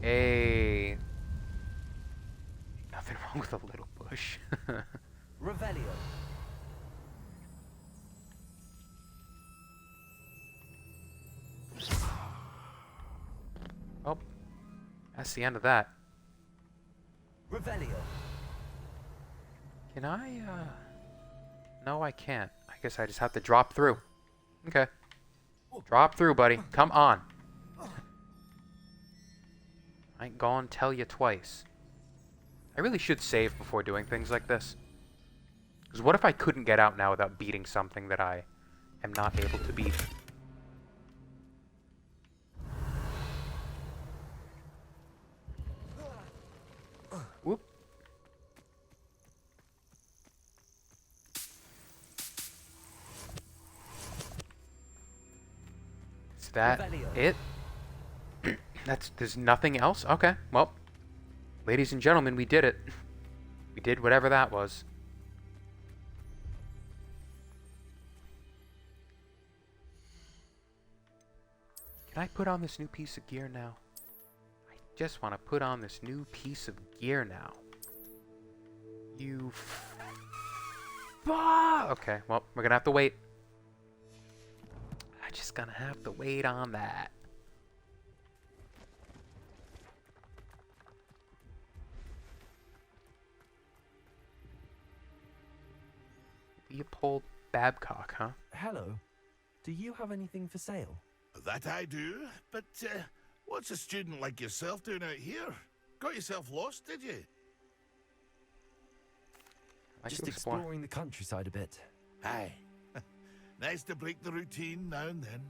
Hey. Nothing wrong with a little bush. Revelio. Oh, that's the end of that. Revelio. Can I, No, I can't. I guess I just have to drop through. Okay. Drop through, buddy. Come on. I ain't gonna tell you twice. I really should save before doing things like this. Because what if I couldn't get out now without beating something that I am not able to beat? Whoop. that it? There's nothing else? Okay, well, ladies and gentlemen, we did it. We did whatever that was. Can I put on this new piece of gear now? I just want to put on this new piece of gear now. You okay, well, we're gonna have to wait. I'm just gonna have to wait on that. Leopold Babcock, huh? Hello. Do you have anything for sale? That I do, but what's a student like yourself doing out here? Got yourself lost, did you? Just exploring the countryside a bit. Aye. Nice to break the routine now and then.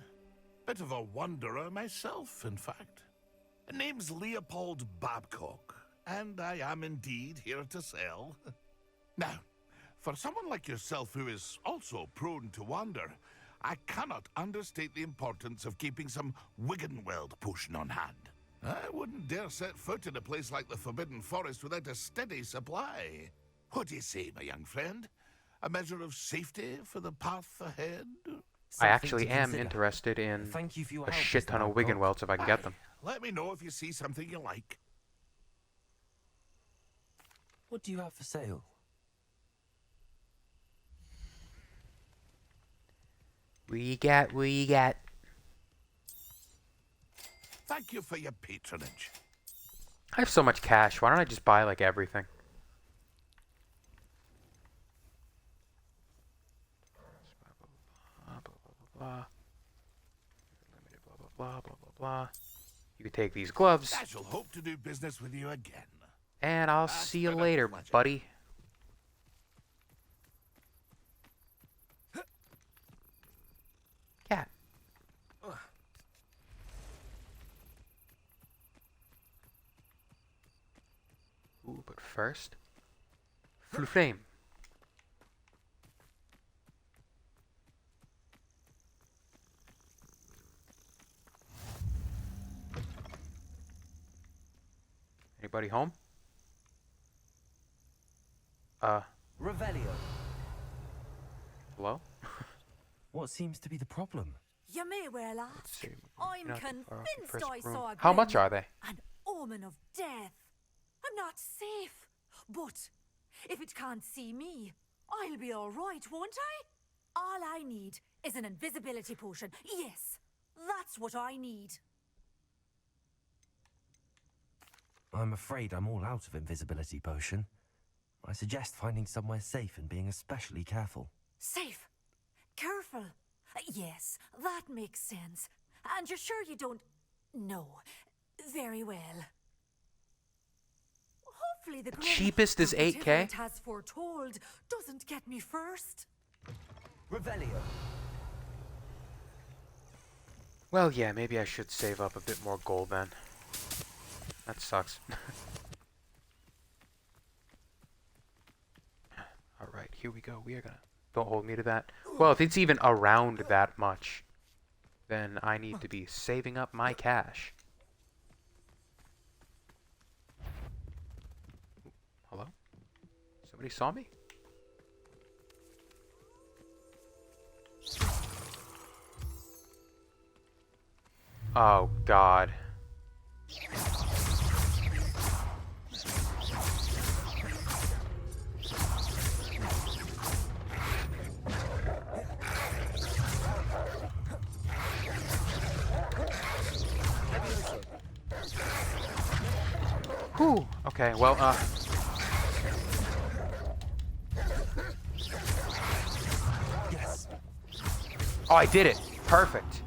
Bit of a wanderer myself, in fact. Name's Leopold Babcock, and I am indeed here to sell. Now, for someone like yourself who is also prone to wander, I cannot understate the importance of keeping some Wiggenweld potion on hand. I wouldn't dare set foot in a place like the Forbidden Forest without a steady supply. What do you say, my young friend? A measure of safety for the path ahead? I actually am interested in Thank you for your a help, shit Mr. ton of Babcock. Wiggenwelds if I can get them. Let me know if you see something you like. What do you have for sale? We got. Thank you for your patronage. I have so much cash. Why don't I just buy like everything? Blah blah blah blah. Limited blah blah blah blah blah blah. You can take these gloves, I shall hope to do business with you again. and I'll see you been a later, pleasure. buddy. Cat. Ooh, but first, Flame. Anybody home? Revelio. Hello? What seems to be the problem? You may well ask. see. I'm Not too far off the convinced first I room. saw a How much glimmer, are they? an omen of death. I'm not safe, but if it can't see me, I'll be all right, won't I? All I need is an invisibility potion. Yes, that's what I need. I'm afraid I'm all out of invisibility potion. I suggest finding somewhere safe and being especially careful. Safe. Careful. Yes, that makes sense. And you're sure you don't... No. Very well. Hopefully the cheapest is 8K? It has foretold doesn't get me first. Revelio. Well, yeah, maybe I should save up a bit more gold then. That sucks. Alright, here we go. We are gonna... Don't hold me to that. Well, if it's even around that much, then I need to be saving up my cash. Hello? Somebody saw me? Oh, God. Whew. Okay, well, Yes. Oh, I did it. Perfect.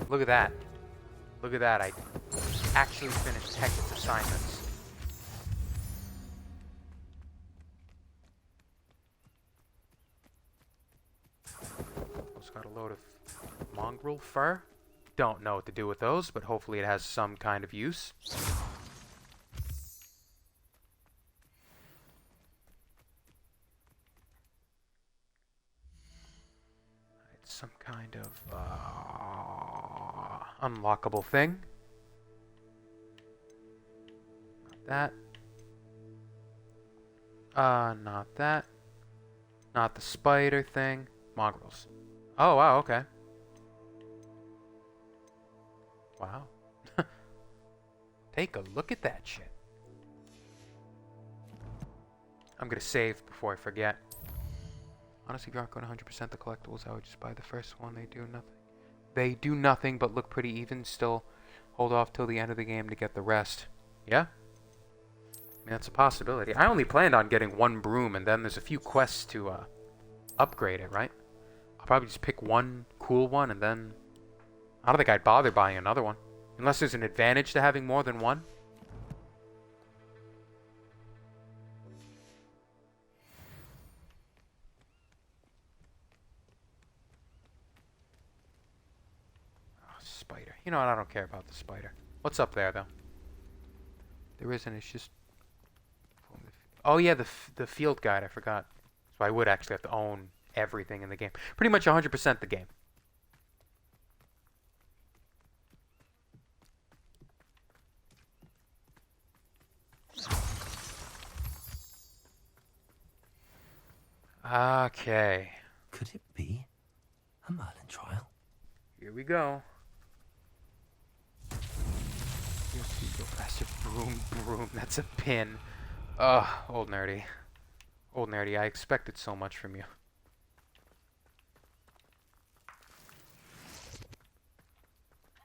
Look at that. Look at that. I actually finished Hector's assignments. Also got a load of mongrel fur. Don't know what to do with those, but hopefully it has some kind of use. some kind of unlockable thing. Not that. Not that. Not the spider thing. Mongrels. Oh, wow, okay. Wow. Take a look at that shit. I'm gonna save before I forget. Honestly, if you aren't going 100% the collectibles, I would just buy the first one. They do nothing. They do nothing but look pretty even. Still, hold off till the end of the game to get the rest. Yeah? I mean, that's a possibility. I only planned on getting one broom, and then there's a few quests to upgrade it, right? I'll probably just pick one cool one, and then I don't think I'd bother buying another one. Unless there's an advantage to having more than one. Spider. You know what? I don't care about the spider. What's up there, though? There isn't. It's just... Oh, yeah, the field guide. I forgot. So I would actually have to own everything in the game. Pretty much 100% the game. Okay. Could it be a Merlin trial? Here we go. Go faster. Broom, broom. That's a pin. Ugh, old nerdy. Old nerdy, I expected so much from you.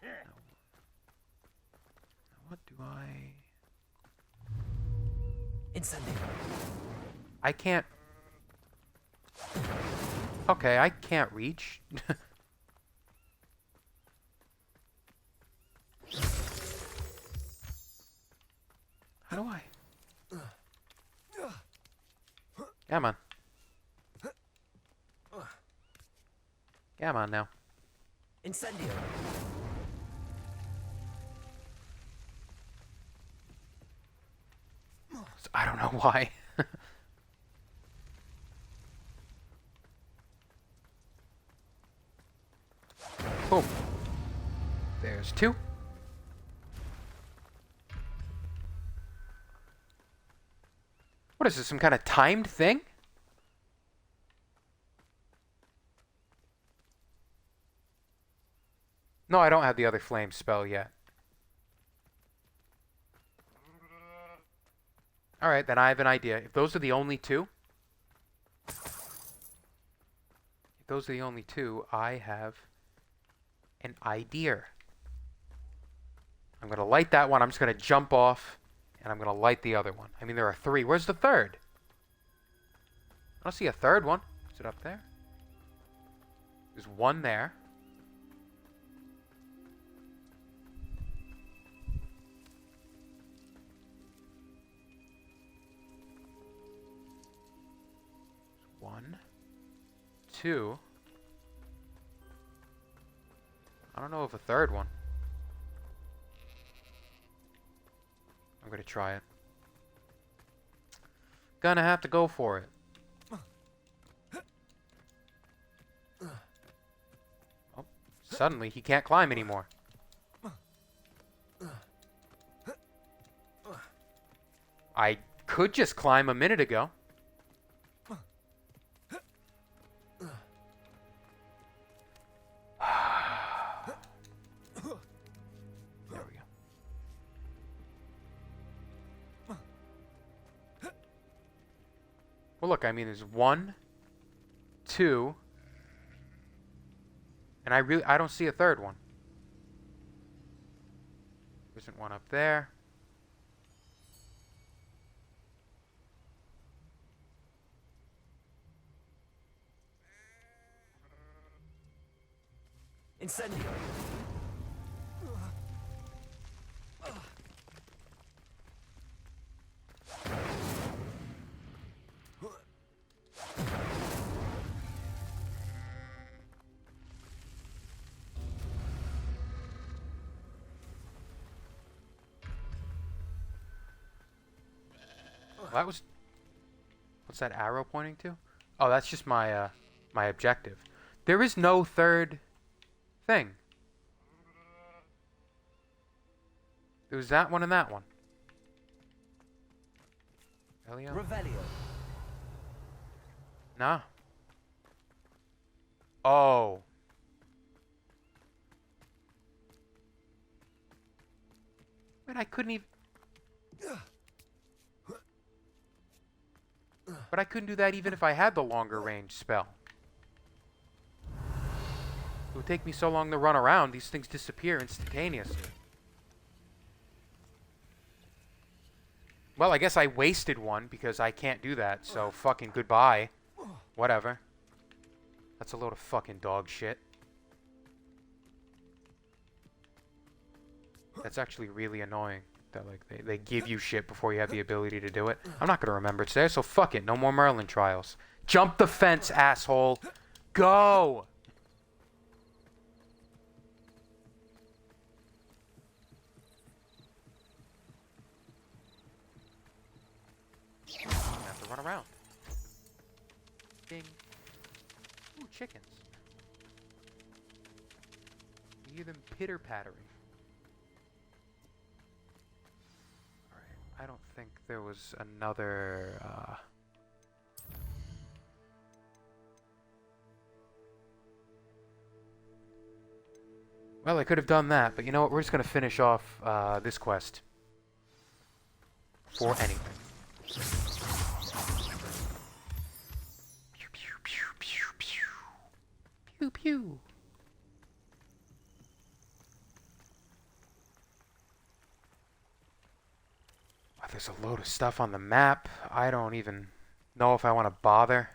Now, what do I... Incendio. I can't... Okay, I can't reach. How do I? Come on. Come on now. Incendio. I don't know why. Boom. There's two. What is this, some kind of timed thing? No, I don't have the other flame spell yet. Alright, then I have an idea. If those are the only two... I have an idea. I'm going to light that one. I'm just going to jump off, and I'm going to light the other one. I mean, there are three. Where's the third? I don't see a third one. Is it up there? There's one there. One, two. I don't know of a third one. I'm gonna try it. Gonna have to go for it. Oh, suddenly he can't climb anymore. I could just climb a minute ago. There we go. Well, look, I mean, there's one, two, and I don't see a third one. There isn't one up there. Incendio. That was... What's that arrow pointing to? Oh, that's just my my objective. There is no third thing. There was that one and that one. Elio? Revelio. Nah. Oh. But I couldn't even... But I couldn't do that even if I had the longer range spell. It would take me so long to run around, these things disappear instantaneously. Well, I guess I wasted one because I can't do that, so fucking goodbye. Whatever. That's a load of fucking dog shit. That's actually really annoying. That like they give you shit before you have the ability to do it. I'm not gonna remember it's there, so fuck it. No more Merlin trials. Jump the fence, asshole. Go! I have to run around. Ding. Ooh, chickens. You hear them pitter-pattering. I don't think there was another, Well, I could have done that, but you know what? We're just gonna finish off, this quest. For anything. Pew, pew, pew, pew, pew. Pew, pew. There's a load of stuff on the map. I don't even know if I want to bother.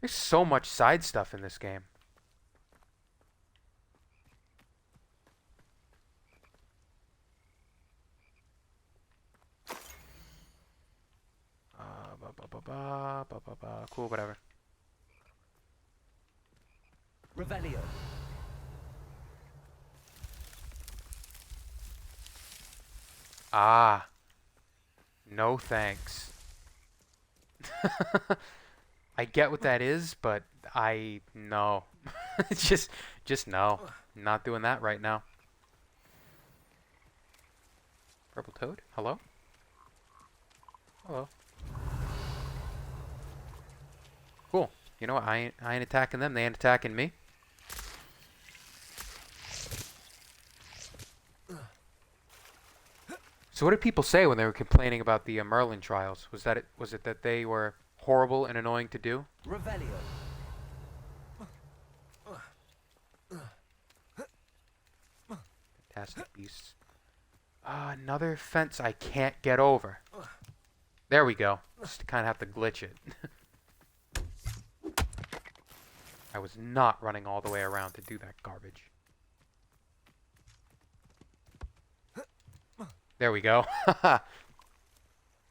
There's so much side stuff in this game. Cool, whatever. Revelio. Ah. No thanks. I get what that is, but no. just no. Not doing that right now. Purple toad? Hello? Hello. Cool. You know what? I ain't attacking them. They ain't attacking me. So what did people say when they were complaining about the Merlin trials? Was it that they were horrible and annoying to do? Revelio. Fantastic beasts. Another fence I can't get over. There we go. Just kind of have to glitch it. I was not running all the way around to do that garbage. There we go.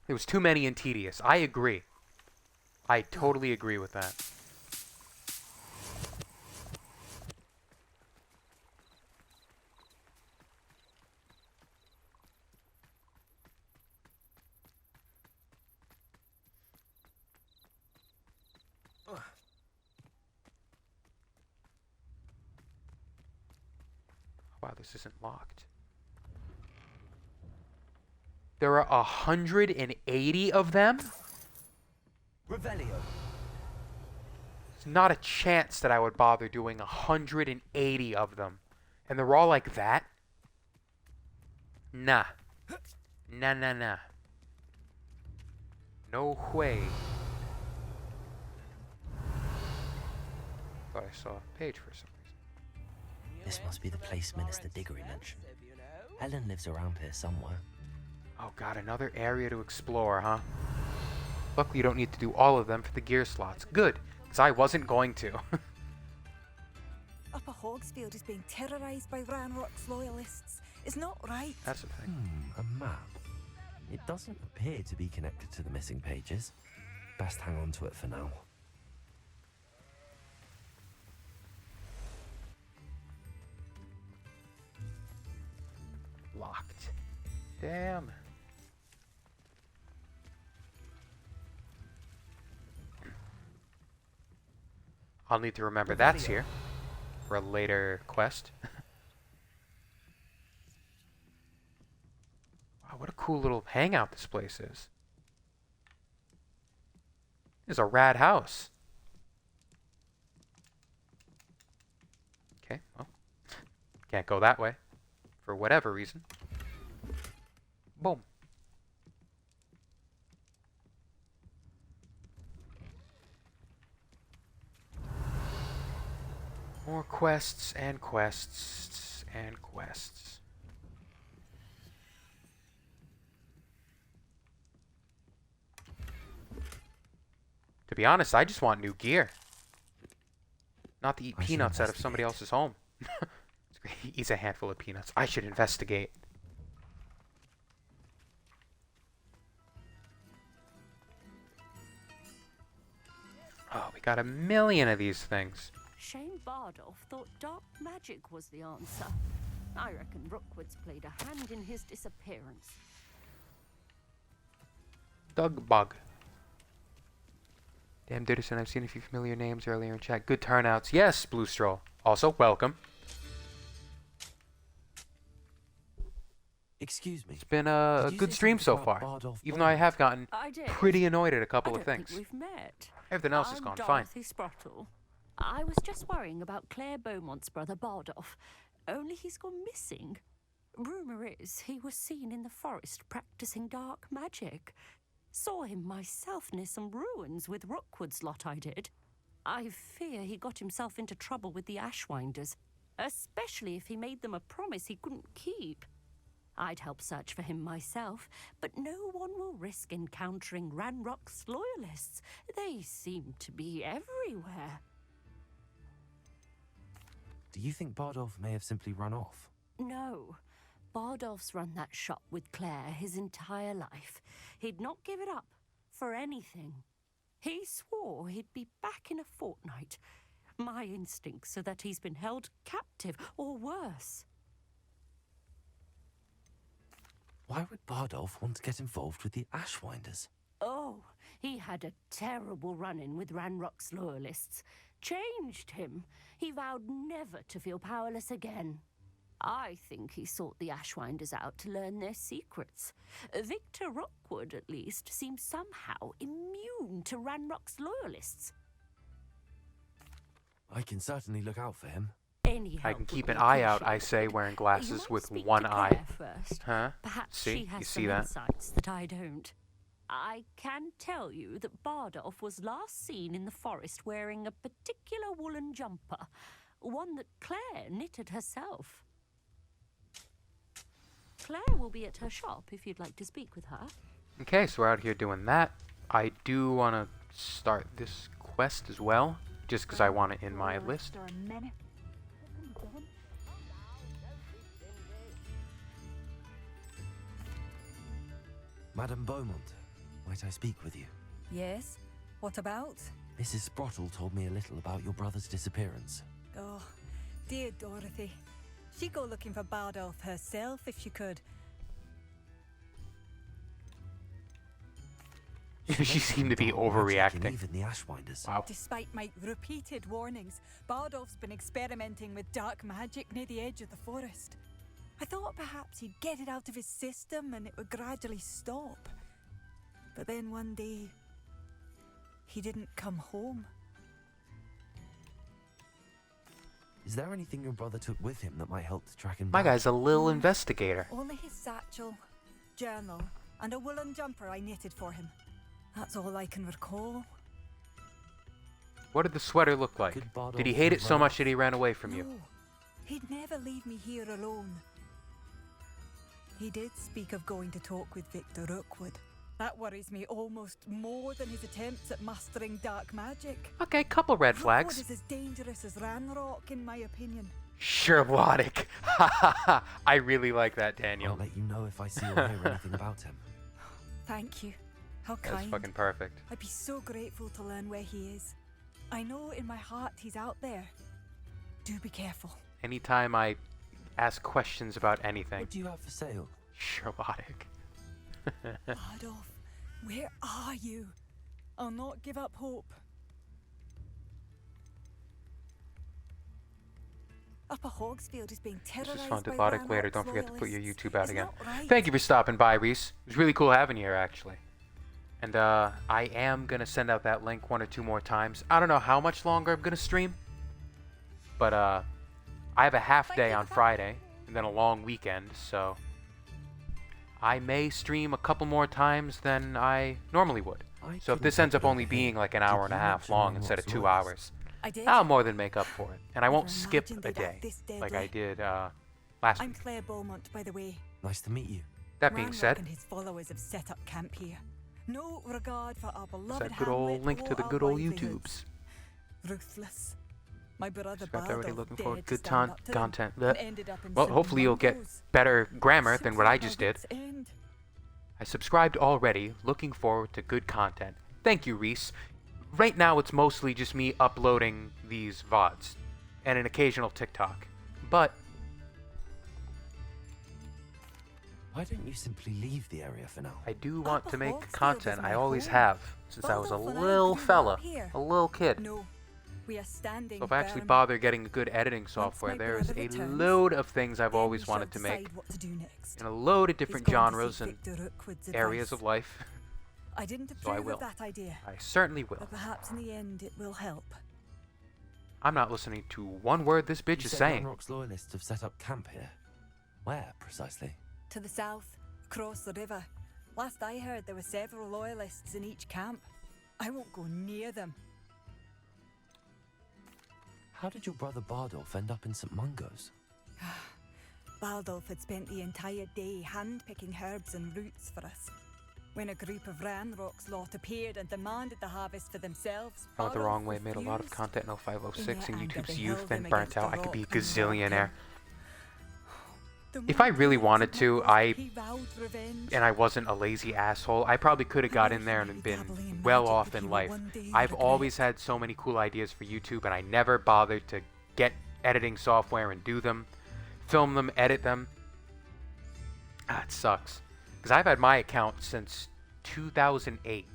It was too many and tedious. I agree. I totally agree with that. Wow, this isn't locked. There are 180 of them? Revelio. There's not a chance that I would bother doing 180 of them. And they're all like that? Nah. Nah, nah, nah. No way. Thought I saw a page for some reason. This must be the place Minister Diggory mentioned. Helen lives around here somewhere. Oh god, another area to explore, huh? Luckily you don't need to do all of them for the gear slots. Good, because I wasn't going to. Upper Hogsfield is being terrorised by Ranrock's loyalists. It's not right. That's the thing. A map. It doesn't appear to be connected to the missing pages. Best hang on to it for now. Locked. Damn. I'll need to remember that's here for a later quest. Wow, what a cool little hangout this place is. This is a rad house. Okay, well, can't go that way for whatever reason. Boom. More quests and quests and quests. To be honest, I just want new gear. Not to eat peanuts out of somebody else's home. He eats a handful of peanuts. I should investigate. Oh, we got a million of these things. Shane Bardolph thought dark magic was the answer. I reckon Rookwood's played a hand in his disappearance. Doug Bug. Damn, Didderson, I've seen a few familiar names earlier in chat. Good turnouts. Yes, Blue Stroll. Also, welcome. Excuse me. It's been a good stream so far. Even though I have gotten pretty annoyed at a couple of things. We've met. Everything else has gone fine. Sprottle. I was just worrying about Claire Beaumont's brother Bardolph. Only he's gone missing. Rumour is he was seen in the forest practicing dark magic. Saw him myself near some ruins with Rookwood's lot I did. I fear he got himself into trouble with the Ashwinders, especially if he made them a promise he couldn't keep. I'd help search for him myself, but no one will risk encountering Ranrock's loyalists. They seem to be everywhere. Do you think Bardolph may have simply run off? No. Bardolph's run that shop with Claire his entire life. He'd not give it up for anything. He swore he'd be back in a fortnight. My instincts are that he's been held captive, or worse. Why would Bardolph want to get involved with the Ashwinders? Oh, he had a terrible run-in with Ranrock's loyalists. Changed him. He vowed never to feel powerless again. I think he sought the Ashwinders out to learn their secrets. Victor Rookwood, at least, seems somehow immune to Ranrock's loyalists. I can certainly look out for him. I can keep an eye out, I say, wearing glasses with one eye. First. Huh? Perhaps See? she has You some see that? insights that I don't. I can tell you that Bardolph was last seen in the forest wearing a particular woolen jumper, one that Claire knitted herself. Claire will be at her shop if you'd like to speak with her. Okay, so we're out here doing that. I do want to start this quest as well, just because I want it in my list. Madame Beaumont, might I speak with you? Yes? What about? Mrs. Sprottle told me a little about your brother's disappearance. Oh, dear Dorothy. She'd go looking for Bardolph herself if she could. She seemed to be overreacting. Even the Ashwinders. Wow. Despite my repeated warnings, Bardolph's been experimenting with dark magic near the edge of the forest. I thought perhaps he'd get it out of his system and it would gradually stop. But then one day, he didn't come home. Is there anything your brother took with him that might help to track him My down? guy's a little investigator. Only his satchel, journal, and a woolen jumper I knitted for him. That's all I can recall. What did the sweater look like? Did he hate it so much that he ran away from you? No, he'd never leave me here alone. He did speak of going to talk with Victor Rookwood. That worries me almost more than his attempts at mastering dark magic. Okay, couple red Rookwood flags. is as dangerous as Ranrock, in my opinion. Sherlock. I really like that, Daniel. I'll let you know if I see or hear anything about him. Thank you. How That's kind. fucking perfect. I'd be so grateful to learn where he is. I know in my heart he's out there. Do be careful. Anytime I ask questions about anything. What do you have for sale? Sherlock. Bardolph, where are you? I'll not give up hope. Upper Hogsfield is being This terrorized was fun. by Diplomatic later. Ranrock's Don't forget to put your loyalists. YouTube out It's again. not right. Thank you for stopping by, Reese. It was really cool having you here, actually. And I am going to send out that link 1 or 2 more times. I don't know how much longer I'm going to stream. But I have a half day on Friday. And then a long weekend. So I may stream a couple more times than I normally would. So if this ends up only being like an hour and a half long instead of 2 hours, I did. I'll more than make up for it. And I won't Never skip imagined a they'd act day this like I deadly. did last I'm week. Claire Beaumont, by the way. Nice to meet you. That being Ranrock said, and his followers have set up camp here. No regard for our it's beloved that good old hamlet link to or the our good old livelihoods. YouTubes. Ruthless. My brother Subscribe already, Bardolph looking forward dared to to good stand up to them content. and ended up in Well, St. hopefully you'll get Mungo's. better grammar than what I Simply just at did. wit's end. I subscribed already, looking forward to good content. Thank you, Reese. Right now it's mostly just me uploading these VODs and an occasional TikTok. But Why don't you simply leave the area for now? I do want to make Hogsfield content. is I my always home. have, since I was a Bardolph and I little grew up fella, here. a little kid. No, we are standing So if I actually firm. bother getting good editing software, my there is brother a returns, load of things I've then always we shall wanted to make decide what to do next. in a load of He's different gone to genres seek and Victor Rookwood's areas advice. of life. I didn't So I approve will. of that idea, I certainly will. but perhaps in the end it will help. I'm not listening to one word this bitch You is said saying. Ranrock's loyalists have set up camp here. Where, precisely? To the south, across the river. Last I heard, there were several loyalists in each camp. I won't go near them. How did your brother Bardolph end up in St. Mungo's? Baldolf had spent the entire day hand-picking herbs and roots for us. When a group of Ranrock's lot appeared and demanded the harvest for themselves, I went the Bardolph wrong way, made a lot of refused. content in 0506 In in their anger, YouTube's they youth, held then him burnt against out. the I could be a rock and gazillionaire. mocked him. The If I more really he wanted hated to, Bardolph, he vowed revenge. And I wasn't a lazy asshole, I probably could have got in there and been well off in life. I've always had so many cool ideas for YouTube, and I never bothered to get editing software and do them, film them, edit them. Ah, it sucks. Because I've had my account since 2008.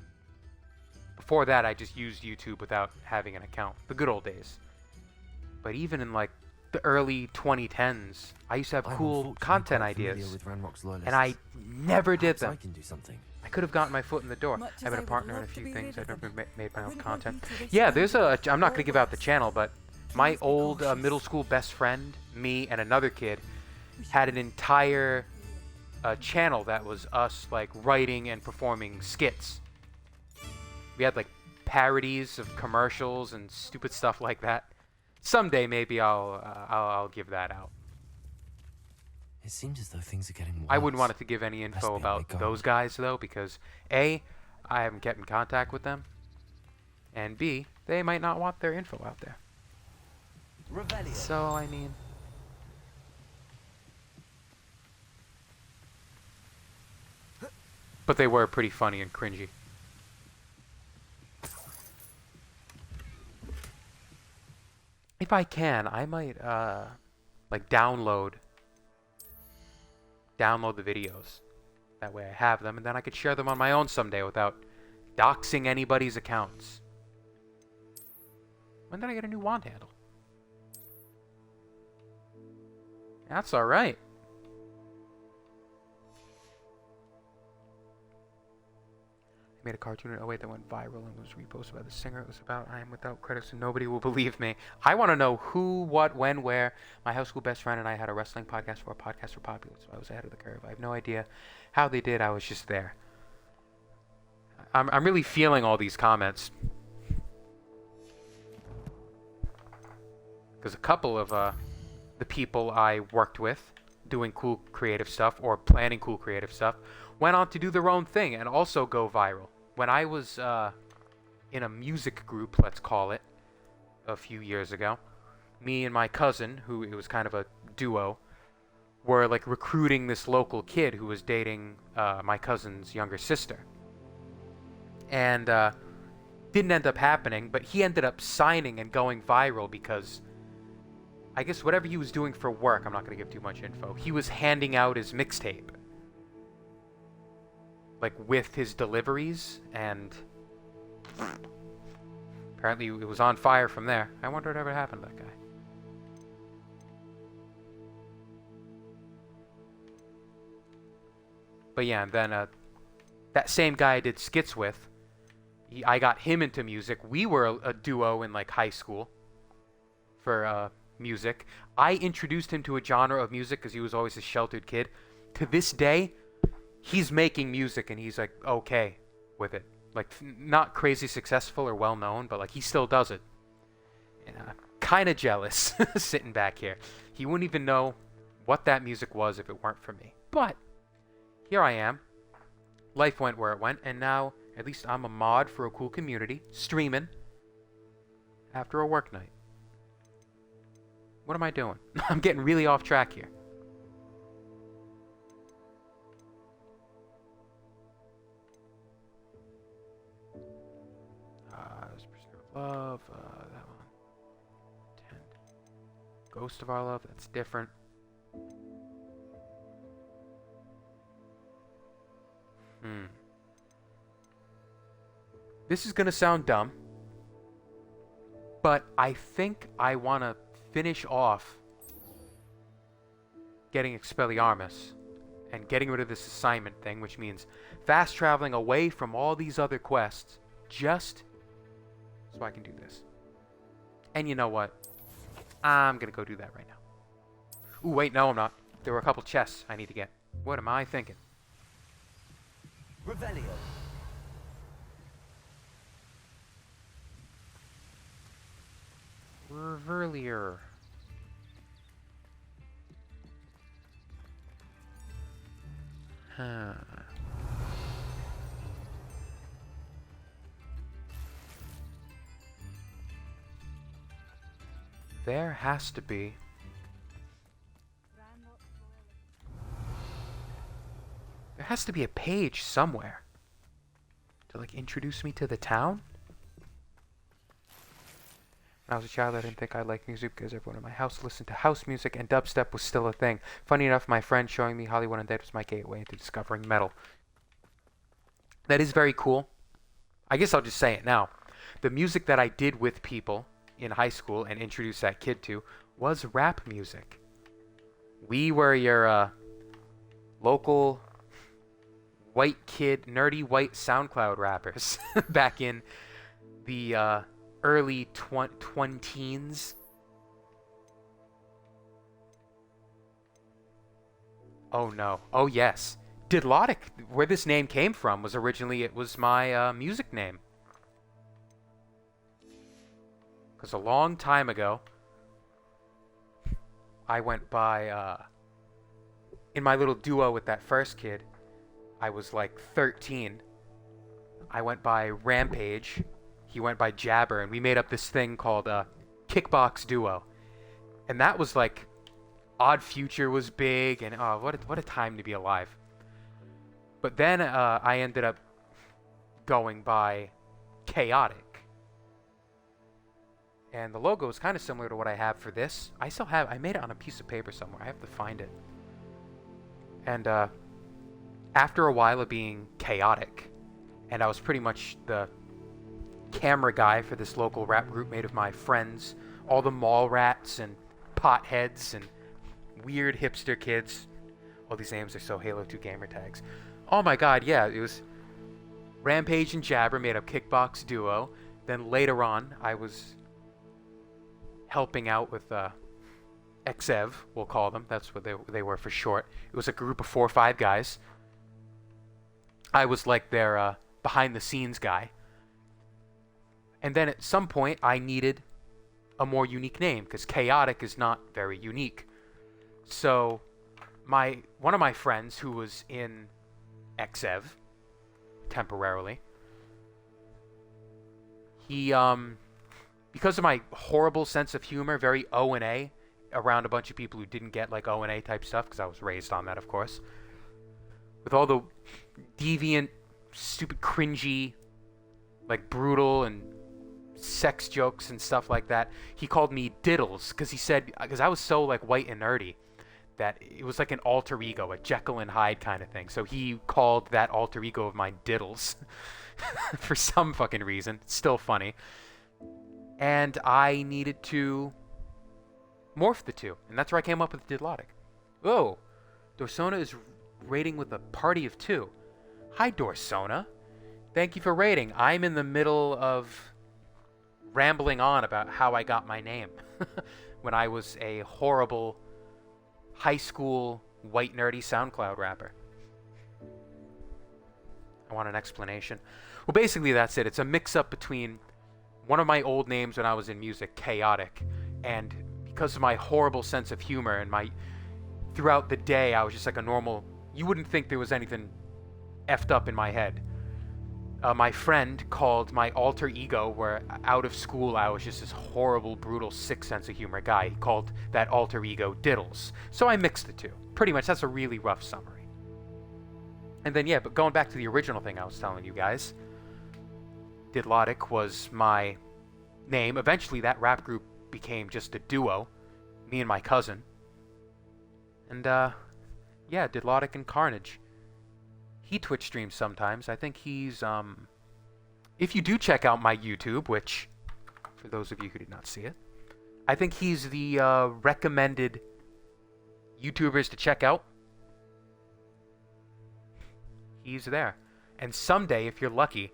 Before that, I just used YouTube without having an account. The good old days. But even in like the early 2010s, I used to have I'm cool unfortunately content quite familiar ideas. with Ranrock's loyalists. And I never did Perhaps I them. can do something. I could have gotten my foot in the door. Much I've as been I a would partner in a love to few be things. rid I've of never them, made my I own wouldn't want content. you to risk Yeah, them. there's a. I'm not going to give out the Always. channel, but my Please be old cautious. middle school best friend, me, and another kid had an entire channel that was us like writing and performing skits. We had like parodies of commercials and stupid stuff like that. Someday maybe I'll give that out. It seems as though things are getting worse. I wouldn't want it to give any Best info be on my about guard. those guys though, because A, I haven't kept in contact with them, and B, they might not want their info out there. Revelio. So I mean, but they were pretty funny and cringy. If I can, I might like download the videos. That way I have them, and then I could share them on my own someday without doxing anybody's accounts. When did I get a new wand handle? That's alright. I made a cartoon in 08 that went viral and was reposted by the singer. It was about I am without credits and nobody will believe me. I want to know who, what, when, where. My high school best friend and I had a wrestling podcast for a podcast for popular, so I was ahead of the curve. I have no idea how they did. I was just there. I'm really feeling all these comments. Because a couple of the people I worked with doing cool creative stuff or planning cool creative stuff went on to do their own thing and also go viral. When I was in a music group, let's call it, a few years ago, me and my cousin, who it was kind of a duo, were like recruiting this local kid who was dating my cousin's younger sister. And didn't end up happening, but he ended up signing and going viral because I guess whatever he was doing for work, I'm not going to give too much info, he was handing out his mixtape. Like with his deliveries, and apparently it was on fire from there. I wonder whatever happened to that guy. But yeah, and then that same guy I did skits with, I got him into music. We were a duo in like high school for music. I introduced him to a genre of music because he was always a sheltered kid. To this day, he's making music and he's like okay with it. Like not crazy successful or well known, but like he still does it. And kind of jealous sitting back here. He wouldn't even know what that music was if it weren't for me. But here I am. Life went where it went, and now at least I'm a mod for a cool community, streaming after a work night. What am I doing? I'm getting really off track here. Prisoner of Love, that one. 10. Ghost of Our Love, that's different. This is gonna sound dumb, but I think I want to finish off getting Expelliarmus and getting rid of this assignment thing, which means fast traveling away from all these other quests just so I can do this. And you know what? I'm gonna go do that right now. Ooh, wait, no, I'm not. There were a couple chests I need to get. What am I thinking? Revelio. Reverlier. Huh. There has to be. There has to be a page somewhere to like introduce me to the town. When I was a child, I didn't think I liked music because everyone in my house listened to house music and dubstep was still a thing. Funny enough, my friend showing me Hollywood Undead was my gateway into discovering metal. That is very cool. I guess I'll just say it now. The music that I did with people in high school and introduced that kid to was rap music. We were your local white kid, nerdy white SoundCloud rappers back in the early 20s. Oh no. Oh yes. Didlotic, where this name came from, was originally, it was my music name. Because a long time ago, I went by, in my little duo with that first kid, I was like 13. I went by Rampage. He went by Jabber, and we made up this thing called Kickbox Duo. And that was like, Odd Future was big, and oh, what a time to be alive. But then I ended up going by Chaotic. And the logo is kind of similar to what I have for this. I made it on a piece of paper somewhere. I have to find it. And after a while of being chaotic, and I was pretty much the camera guy for this local rap group made of my friends, all the mall rats and potheads and weird hipster kids. All these names are so Halo 2 gamer tags. Oh my god, yeah, it was Rampage and Jabber made up Kickbox Duo. Then later on, I was helping out with XEV, we'll call them. That's what they were for short. It was a group of 4 or 5 guys. I was like their behind-the-scenes guy. And then at some point, I needed a more unique name, because Chaotic is not very unique. So one of my friends who was in XEV temporarily, he because of my horrible sense of humor, very O&A, around a bunch of people who didn't get like O&A type stuff, because I was raised on that, of course, with all the deviant, stupid, cringy, like brutal and sex jokes and stuff like that, he called me Diddles, because I was so like white and nerdy that it was like an alter ego, a Jekyll and Hyde kind of thing. So he called that alter ego of mine Diddles for some fucking reason. It's still funny. And I needed to morph the two, and that's where I came up with Didlotic. Oh, Dorsona is rating with a party of 2. Hi, Dorsona. Thank you for rating. I'm in the middle of rambling on about how I got my name when I was a horrible high school white nerdy SoundCloud rapper. I want an explanation. Well, basically that's it. It's a mix-up between one of my old names when I was in music, Chaotic, and because of my horrible sense of humor and my throughout the day I was just like a normal, you wouldn't think there was anything effed up in my head. My friend called my alter ego, where out of school I was just this horrible, brutal, sick sense of humor guy. He called that alter ego Diddles. So I mixed the two. Pretty much, that's a really rough summary. And then, yeah, but going back to the original thing I was telling you guys, Didlotic was my name. Eventually, that rap group became just a duo, me and my cousin. And, yeah, Didlotic and Carnage. He Twitch streams sometimes. I think he's, if you do check out my YouTube, which, for those of you who did not see it, I think he's the recommended YouTubers to check out. He's there. And someday, if you're lucky,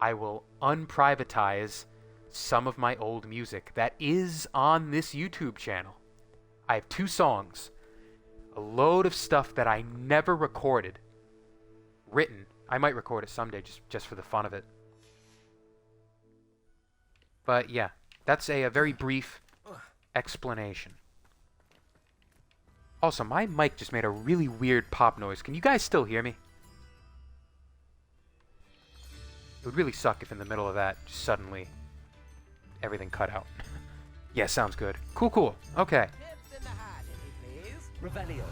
I will unprivatize some of my old music that is on this YouTube channel. I have 2 songs, a load of stuff that I never recorded, written. I might record it someday just for the fun of it. But yeah, that's a very brief explanation. Also, my mic just made a really weird pop noise. Can you guys still hear me? It would really suck if in the middle of that, just suddenly, everything cut out. Yeah, sounds good. Cool. Okay. Revelio.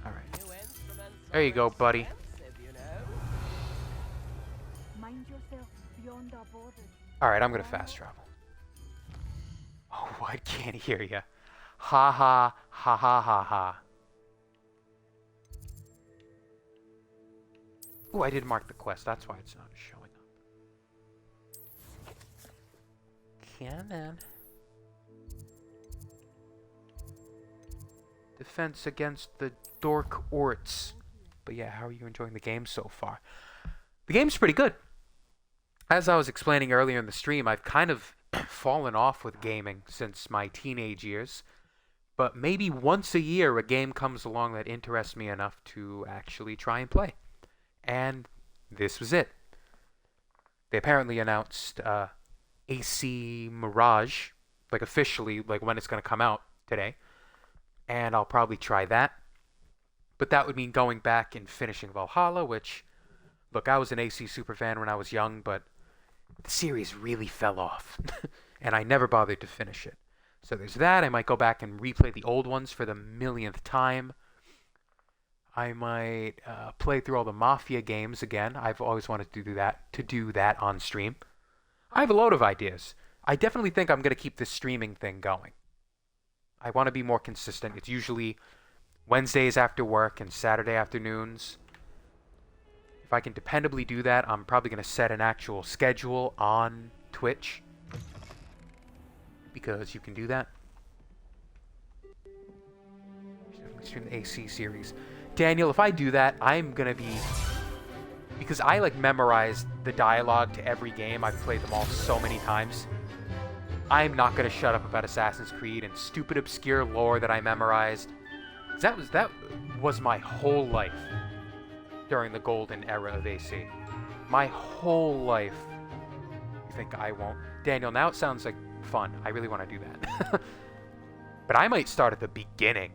Alright. There you go, buddy. Alright, I'm gonna fast travel. Oh, I can't hear ya. Ha ha ha ha ha ha. Ooh, I did mark the quest. That's why it's not showing up. Cannon. Defense against the Dork Orts. But yeah, how are you enjoying the game so far? The game's pretty good. As I was explaining earlier in the stream, I've kind of fallen off with gaming since my teenage years. But maybe once a year a game comes along that interests me enough to actually try and play. And this was it. They apparently announced AC Mirage, like officially, like when it's going to come out today. And I'll probably try that. But that would mean going back and finishing Valhalla, which, look, I was an AC superfan when I was young, but the series really fell off. And I never bothered to finish it. So there's that. I might go back and replay the old ones for the millionth time. I might play through all the Mafia games again. I've always wanted to do that on stream. I have a load of ideas. I definitely think I'm going to keep this streaming thing going. I want to be more consistent. It's usually Wednesdays after work and Saturday afternoons. If I can dependably do that, I'm probably going to set an actual schedule on Twitch. Because you can do that. Stream the AC series. Daniel, if I do that, I'm going to be... Because I, like, memorized the dialogue to every game. I've played them all so many times. I'm not going to shut up about Assassin's Creed and stupid, obscure lore that I memorized. That was my whole life during the golden era of AC. My whole life. You think I won't? Daniel, now it sounds like fun. I really want to do that. But I might start at the beginning.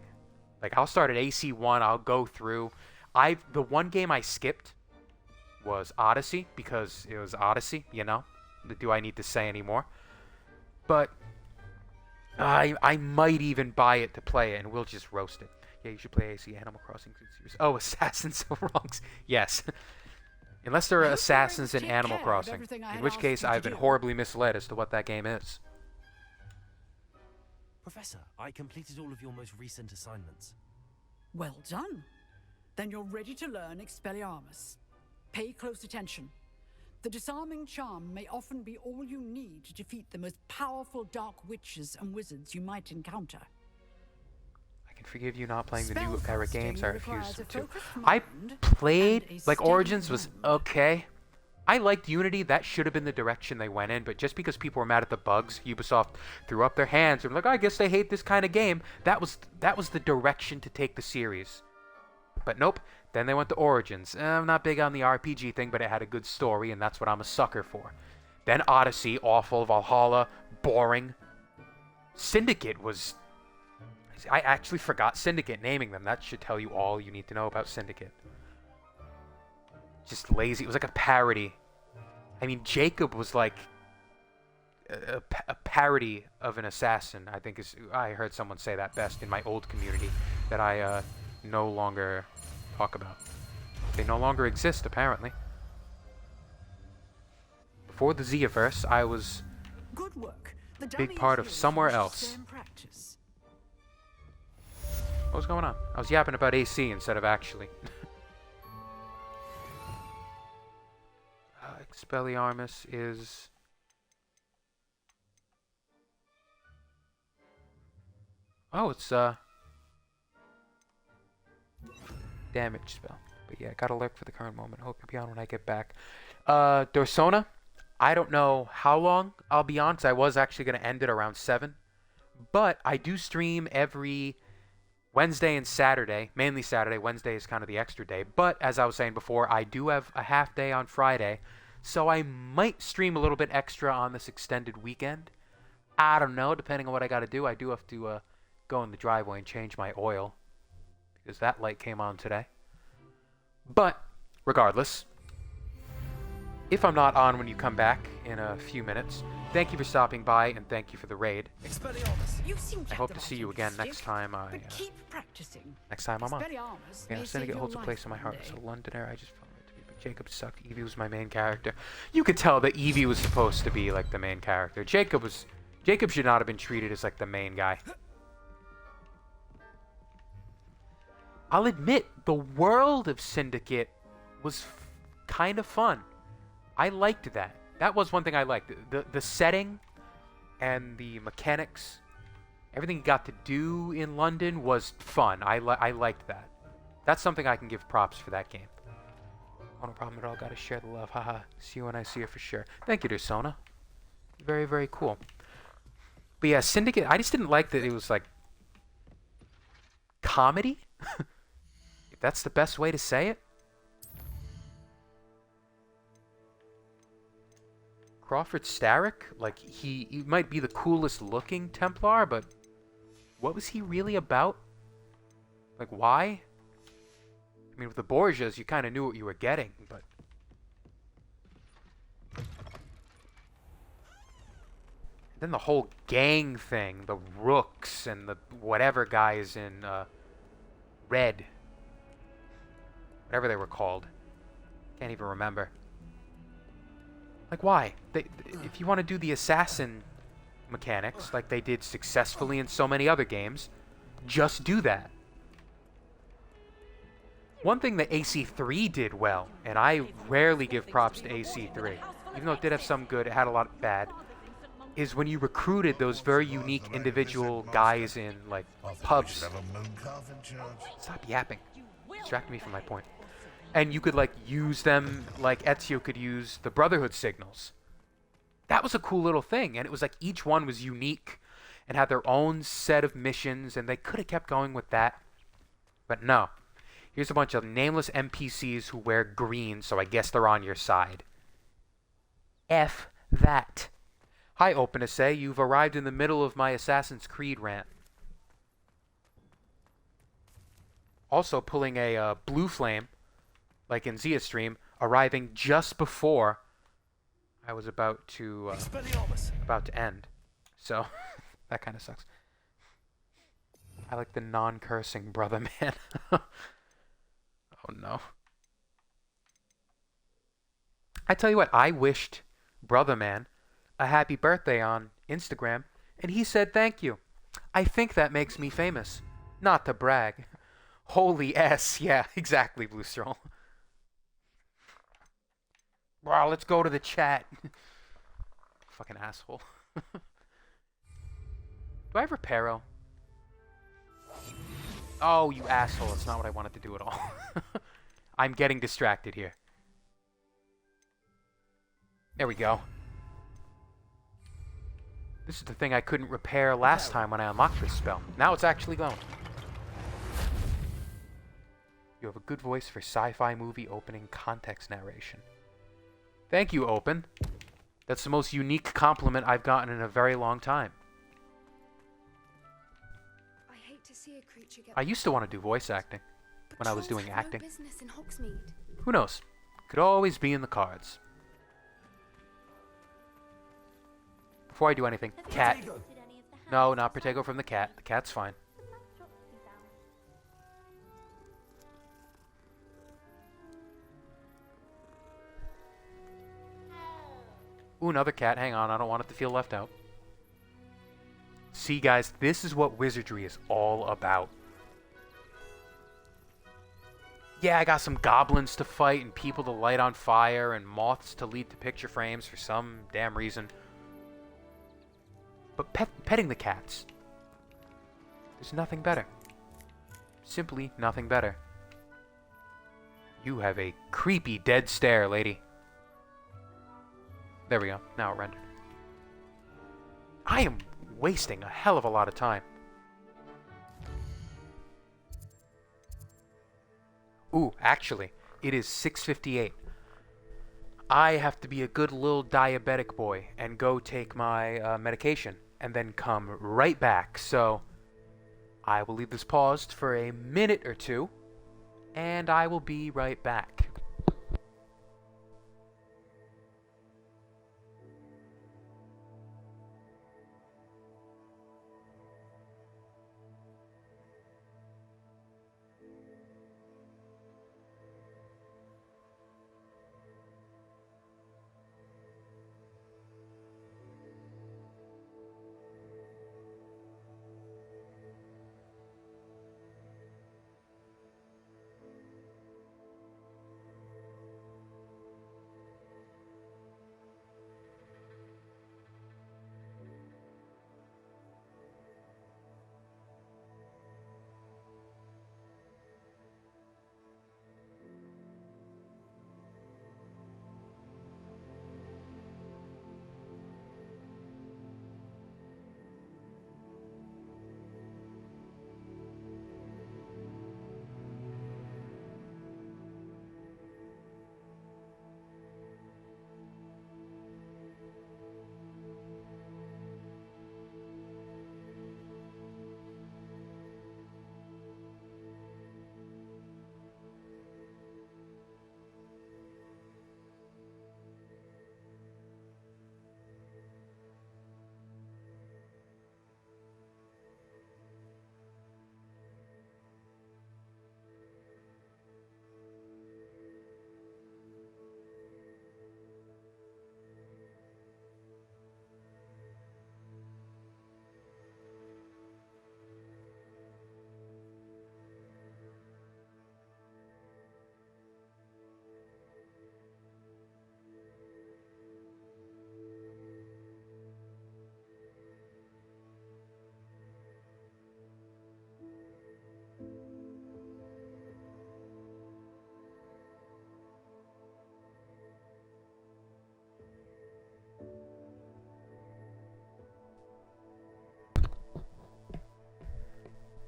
Like, I'll start at AC1, I'll go through. The one game I skipped was Odyssey, because it was Odyssey, you know? Do I need to say any more? But I might even buy it to play it, and we'll just roast it. Yeah, you should play AC Animal Crossing series. Oh, Assassins of Wrongs. Yes. Unless there are assassins in Animal Crossing, in which case I've been horribly misled as to what that game is. Professor, I completed all of your most recent assignments. Well done. Then you're ready to learn Expelliarmus. Pay close attention. The disarming charm may often be all you need to defeat the most powerful dark witches and wizards you might encounter. I can forgive you not playing the new era Spellcasting games. I requires refuse a to. focused I mind played, and a like, steady Origins was hand. okay. I liked Unity. That should have been the direction they went in, but just because people were mad at the bugs, Ubisoft threw up their hands and were like, I guess they hate this kind of game. That was the direction to take the series. But nope. Then they went to Origins. I'm not big on the RPG thing, but it had a good story, and that's what I'm a sucker for. Then Odyssey, awful. Valhalla, boring. Syndicate was... I actually forgot Syndicate naming them. That should tell you all you need to know about Syndicate. Just lazy. It was like a parody. I mean, Jacob was like a parody of an assassin, I think is... I heard someone say that best in my old community that I no longer talk about. They no longer exist, apparently. Before the Zeaverse, I was Good work. The a big dummy part of is yours. somewhere You should else. stay in practice. What was going on? I was yapping about AC instead of actually. Expelliarmus is... Oh, it's damage spell. But yeah, gotta lurk for the current moment. Hope you'll be on when I get back. Dorsona, I don't know how long I'll be on, because I was actually going to end it around 7. But I do stream every Wednesday and Saturday. Mainly Saturday. Wednesday is kind of the extra day. But as I was saying before, I do have a half day on Friday. So I might stream a little bit extra on this extended weekend. I don't know, depending on what I got to do. I do have to go in the driveway and change my oil, because that light came on today. But regardless, if I'm not on when you come back in a few minutes, thank you for stopping by and thank you for the raid. You seem I hope to see you again next time but keep practicing. next time I'm on. Expelliarmus Yeah, may Syndicate save holds a your place life in my one heart. day. As a Londoner, I just found it to be. But Jacob sucked. Evie was my main character. You could tell that Evie was supposed to be like the main character. Jacob should not have been treated as like the main guy. I'll admit, the world of Syndicate was kind of fun. I liked that. That was one thing I liked. The setting and the mechanics, everything you got to do in London was fun. I liked that. That's something I can give props for that game. Oh, no problem at all. Gotta share the love. Haha. See you when I see you for sure. Thank you, Dersona. Very, very cool. But yeah, Syndicate, I just didn't like that it was like comedy. If that's the best way to say it. Crawford Starrick, like he might be the coolest looking Templar, but what was he really about? Like, why? I mean, with the Borgias, you kind of knew what you were getting, but... Then the whole gang thing, the Rooks and the whatever guys in Red. Whatever they were called. Can't even remember. Like, why? If you want to do the assassin mechanics, like they did successfully in so many other games, just do that. One thing that AC3 did well, and I rarely give props to AC3, even though it did have some good, it had a lot of bad, is when you recruited those very unique individual guys in, like, pubs. Stop yapping. Distracting me from my point. And you could, like, use them like Ezio could use the Brotherhood signals. That was a cool little thing, and it was like each one was unique and had their own set of missions, and they could have kept going with that. But no. Here's a bunch of nameless NPCs who wear green, so I guess they're on your side. F that. Hi, Open to say, you've arrived in the middle of my Assassin's Creed rant. Also pulling a blue flame, like in Zia stream, arriving just before I was about to end. So, that kind of sucks. I like the non-cursing brother man. Oh no. I tell you what, I wished Brother Man a happy birthday on Instagram, and he said thank you. I think that makes me famous. Not to brag. Holy S. Yeah, exactly, Blue Stroll. Wow, let's go to the chat. Fucking asshole. Do I have Reparo? Oh, you asshole. It's not what I wanted to do at all. I'm getting distracted here. There we go. This is the thing I couldn't repair last time when I unlocked this spell. Now it's actually going. You have a good voice for sci-fi movie opening context narration. Thank you, Open. That's the most unique compliment I've gotten in a very long time. I hate to see a creature get I used to want to do voice acting when I was trolls doing have acting. No business in Hogsmeade. Who knows? Could always be in the cards. Before I do anything, cat. No, not Protego from the cat. The cat's fine. Ooh, another cat. Hang on, I don't want it to feel left out. See, guys, this is what wizardry is all about. Yeah, I got some goblins to fight and people to light on fire and moths to lead to picture frames for some damn reason. But petting the cats, there's nothing better. Simply nothing better. You have a creepy dead stare, lady. There we go. Now it rendered. I am wasting a hell of a lot of time. Ooh, actually, it is 6:58. I have to be a good little diabetic boy and go take my medication and then come right back. So I will leave this paused for a minute or two, and I will be right back.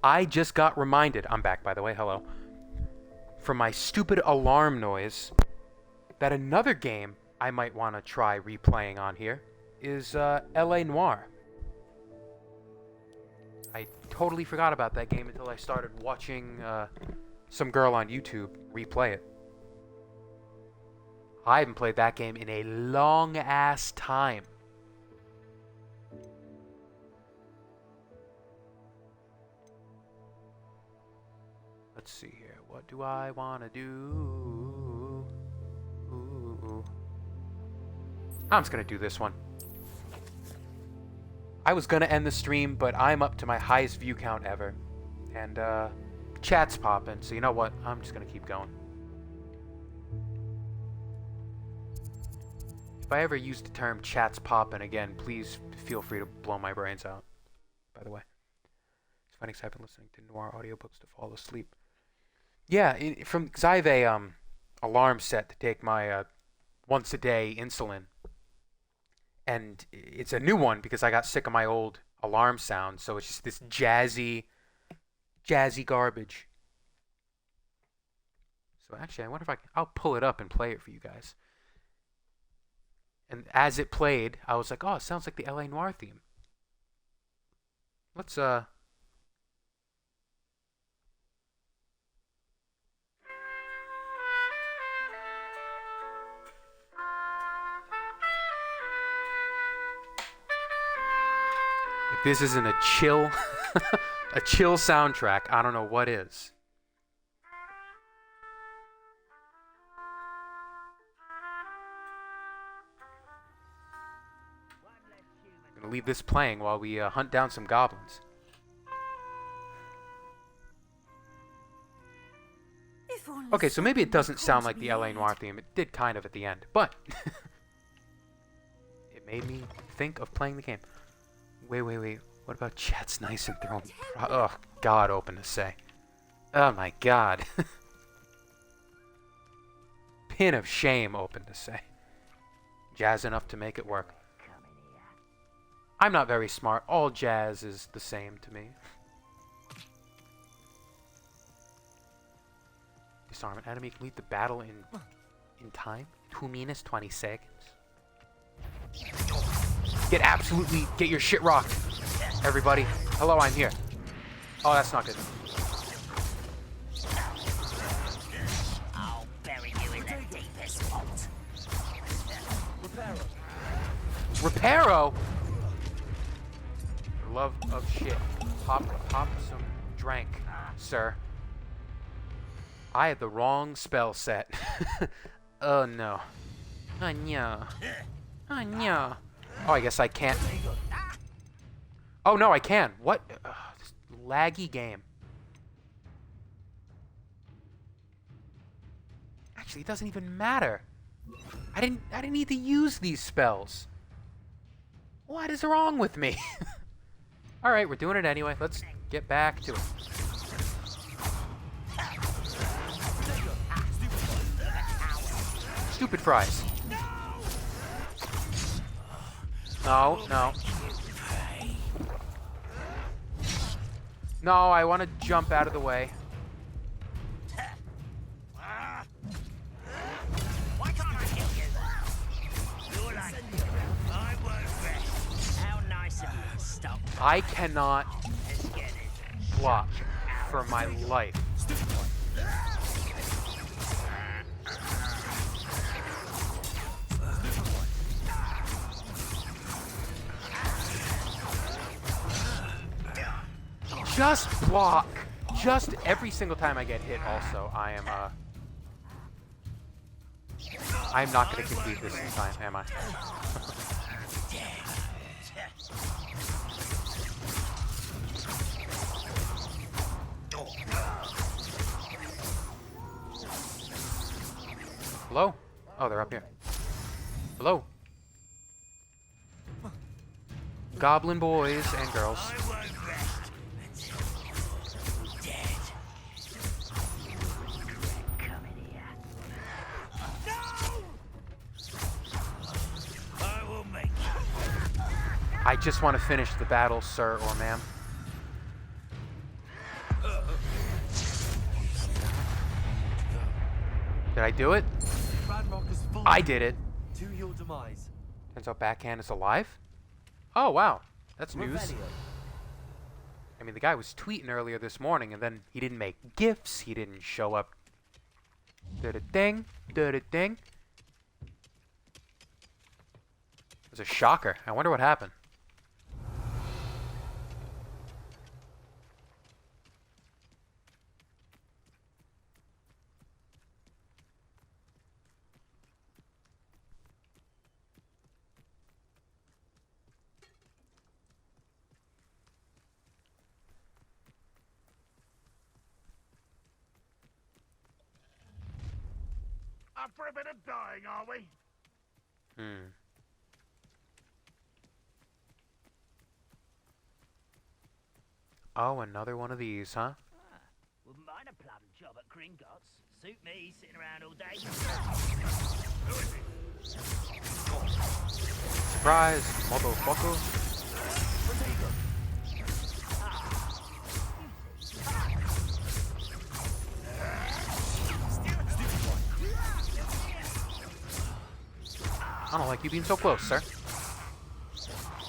I just got reminded, I'm back by the way, hello, from my stupid alarm noise, that another game I might want to try replaying on here is LA Noire. I totally forgot about that game until I started watching some girl on YouTube replay it. I haven't played that game in a long ass time. Let's see here. What do I want to do? Ooh. I'm just going to do this one. I was going to end the stream, but I'm up to my highest view count ever. And chat's popping, so you know what? I'm just going to keep going. If I ever use the term chat's poppin' again, please feel free to blow my brains out, by the way. It's funny because I've been listening to noir audiobooks to fall asleep. Yeah, because I have a alarm set to take my once a day insulin. And it's a new one because I got sick of my old alarm sound, so it's just this jazzy garbage. So actually, I wonder if I'll pull it up and play it for you guys. And as it played, I was like, oh, it sounds like the LA Noire theme. Let's if this isn't a chill a chill soundtrack, I don't know what is. I'm gonna leave this playing while we hunt down some goblins. Okay, so maybe it doesn't sound like the LA Noire theme. It did kind of at the end, but it made me think of playing the game. Wait. What about chat's nice and throwing? Oh, God, open to say. Oh, my God. Pin of shame, open to say. Jazz enough to make it work. I'm not very smart. All jazz is the same to me. Disarm an enemy. Complete the battle in time. 2 minutes, 20 seconds. Get your shit rocked, everybody. Hello, I'm here. Oh, that's not good. I'll bury you in the deepest vault. Reparo. Love of shit. Pop some drink, sir. I had the wrong spell set. Oh no. Oh no. Oh no. Oh, I guess I can't. Oh no, I can. What? This laggy game. Actually, it doesn't even matter. I didn't need to use these spells. What is wrong with me? All right, we're doing it anyway. Let's get back to it. Stupid fries. No. No, I want to jump out of the way. Why can't I hit you? You're like, I won't rest. How nice of you to stop. I cannot block for my life. Just block. Just every single time I get hit also, I'm not going to complete this in time, am I? Hello? Oh, they're up here. Hello? Goblin boys and girls. I just want to finish the battle, sir or ma'am. Did I do it? I did it. To your demise. Turns out Backhand is alive? Oh, wow. That's news. I mean, the guy was tweeting earlier this morning, and then he didn't make GIFs. He didn't show up. Ding. It was a shocker. I wonder what happened. Up for a bit of dying, are we? Oh, another one of these, huh? Wouldn't mind a plum job at Gringotts. Suit me, sitting around all day. Surprise, motherfucker. I don't like you being so close, sir.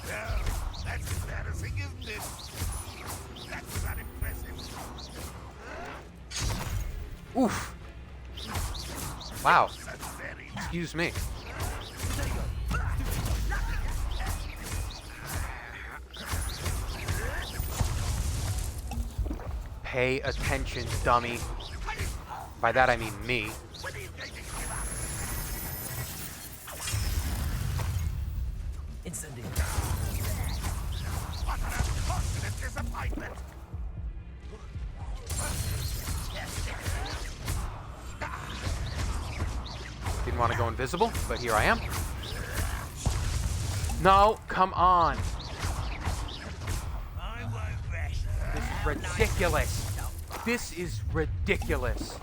Well, that's embarrassing, isn't it? That's not impressive. Oof. Wow. Excuse me. Pay attention, dummy. By that I mean me. Incendio. What an unfortunate disappointment. Didn't want to go invisible, but here I am. No, come on. I won't rest. This is ridiculous. This is ridiculous.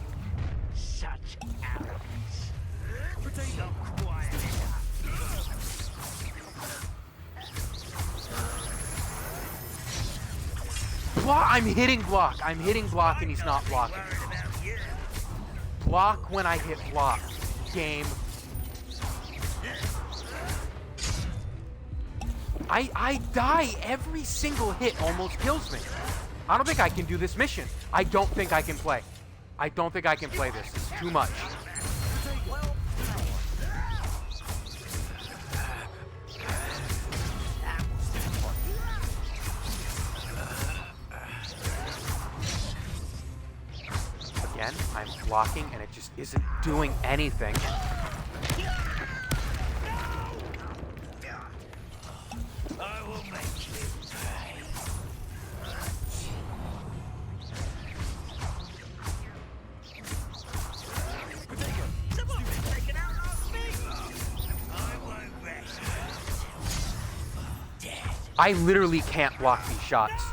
Such arrogance. So quiet. I'm hitting block. I'm hitting block and he's not blocking. Block when I hit block. Game. I die. Every single hit almost kills me. I don't think I can do this mission. I don't think I can play. I don't think I can play this. It's too much. Again, I'm blocking and it just isn't doing anything. I will make you pay. Someone's taken out last week. I won't rest until dead. I literally can't block these shots.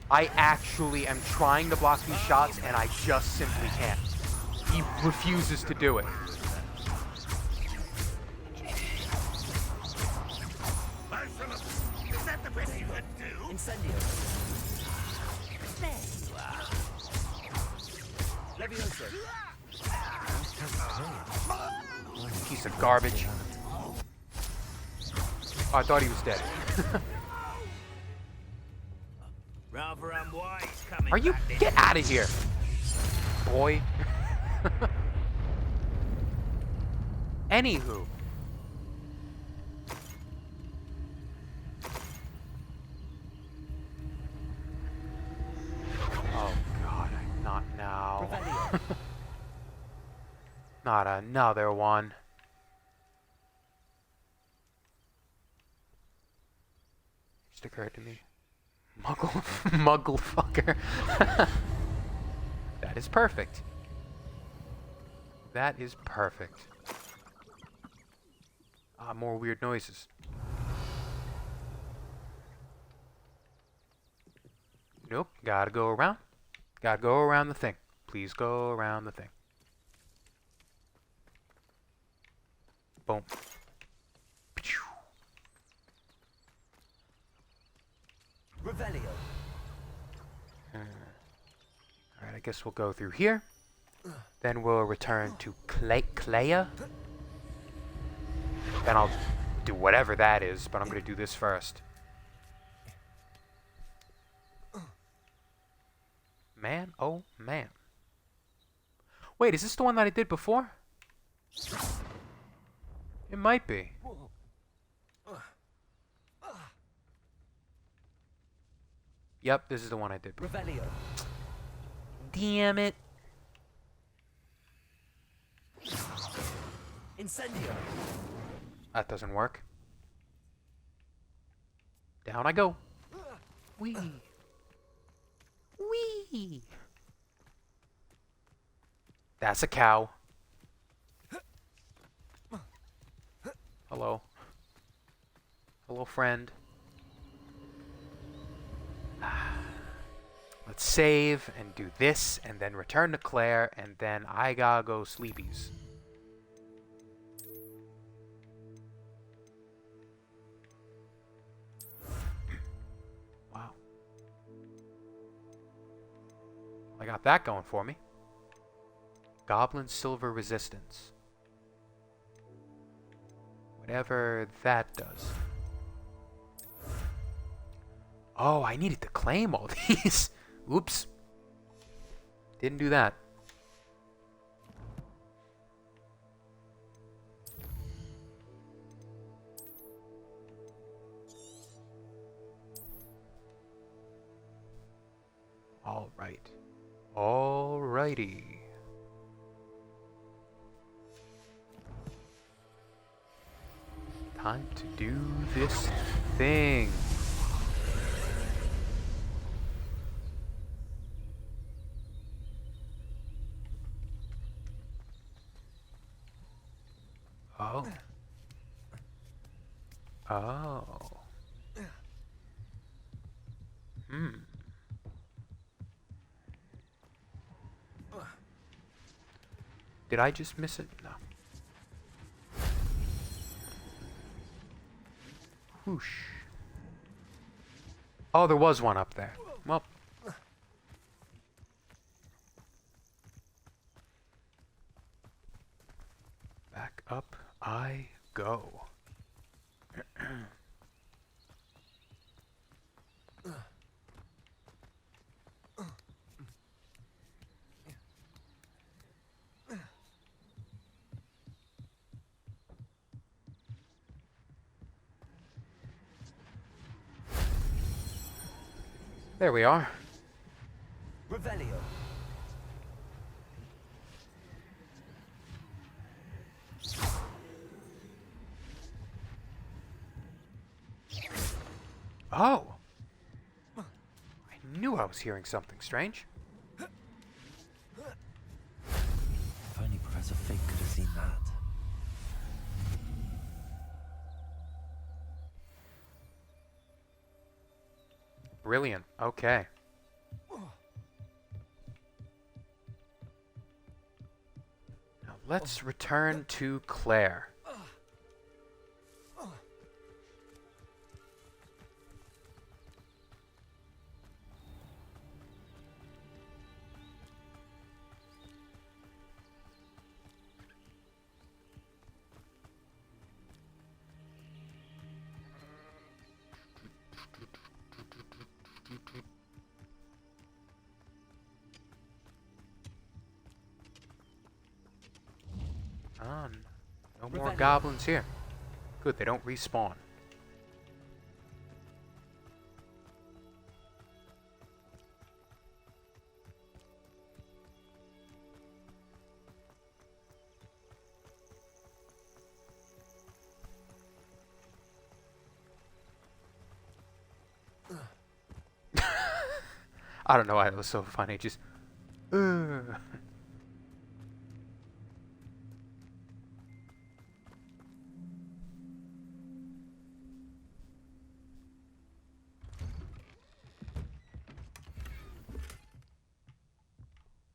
I actually am trying to block these shots and I just simply can't. He refuses to do it. Is that the best you could do? Incendio. There you are. Levioso. Piece of garbage. Oh, I thought he was dead. Rather unwise coming Are you? back this Get out of here, boy. Anywho. Oh God, not now. Not another one. Just occurred to me. Muggle fucker. That is perfect. That is perfect. More weird noises. Nope, gotta go around. Gotta go around the thing. Please go around the thing. Boom. Revelio. Alright, I guess we'll go through here. Then we'll return to Clea. Then I'll do whatever that is, but I'm gonna do this first. Man, oh man. Wait, is this the one that I did before? It might be. Yep, this is the one I did before. Revelio. Damn it. Incendio. That doesn't work. Down I go. Wee. Wee. That's a cow. Hello. Hello, friend. Let's save and do this and then return to Claire and then I gotta go sleepies. Wow. I got that going for me. Goblin Silver Resistance. Whatever that does. Oh, I needed to claim all these. Oops. Didn't do that. All right. Alrighty. Time to do this thing. Oh. Oh. Hmm. Did I just miss it? No. Whoosh. Oh, there was one up there. Well. Back up I go. There we are. Revelio. Oh! I knew I was hearing something strange. If only Professor Fig could have seen that. Brilliant. Okay. Now let's return to Claire. No more goblins here. Good, they don't respawn. I don't know why that was so funny, just...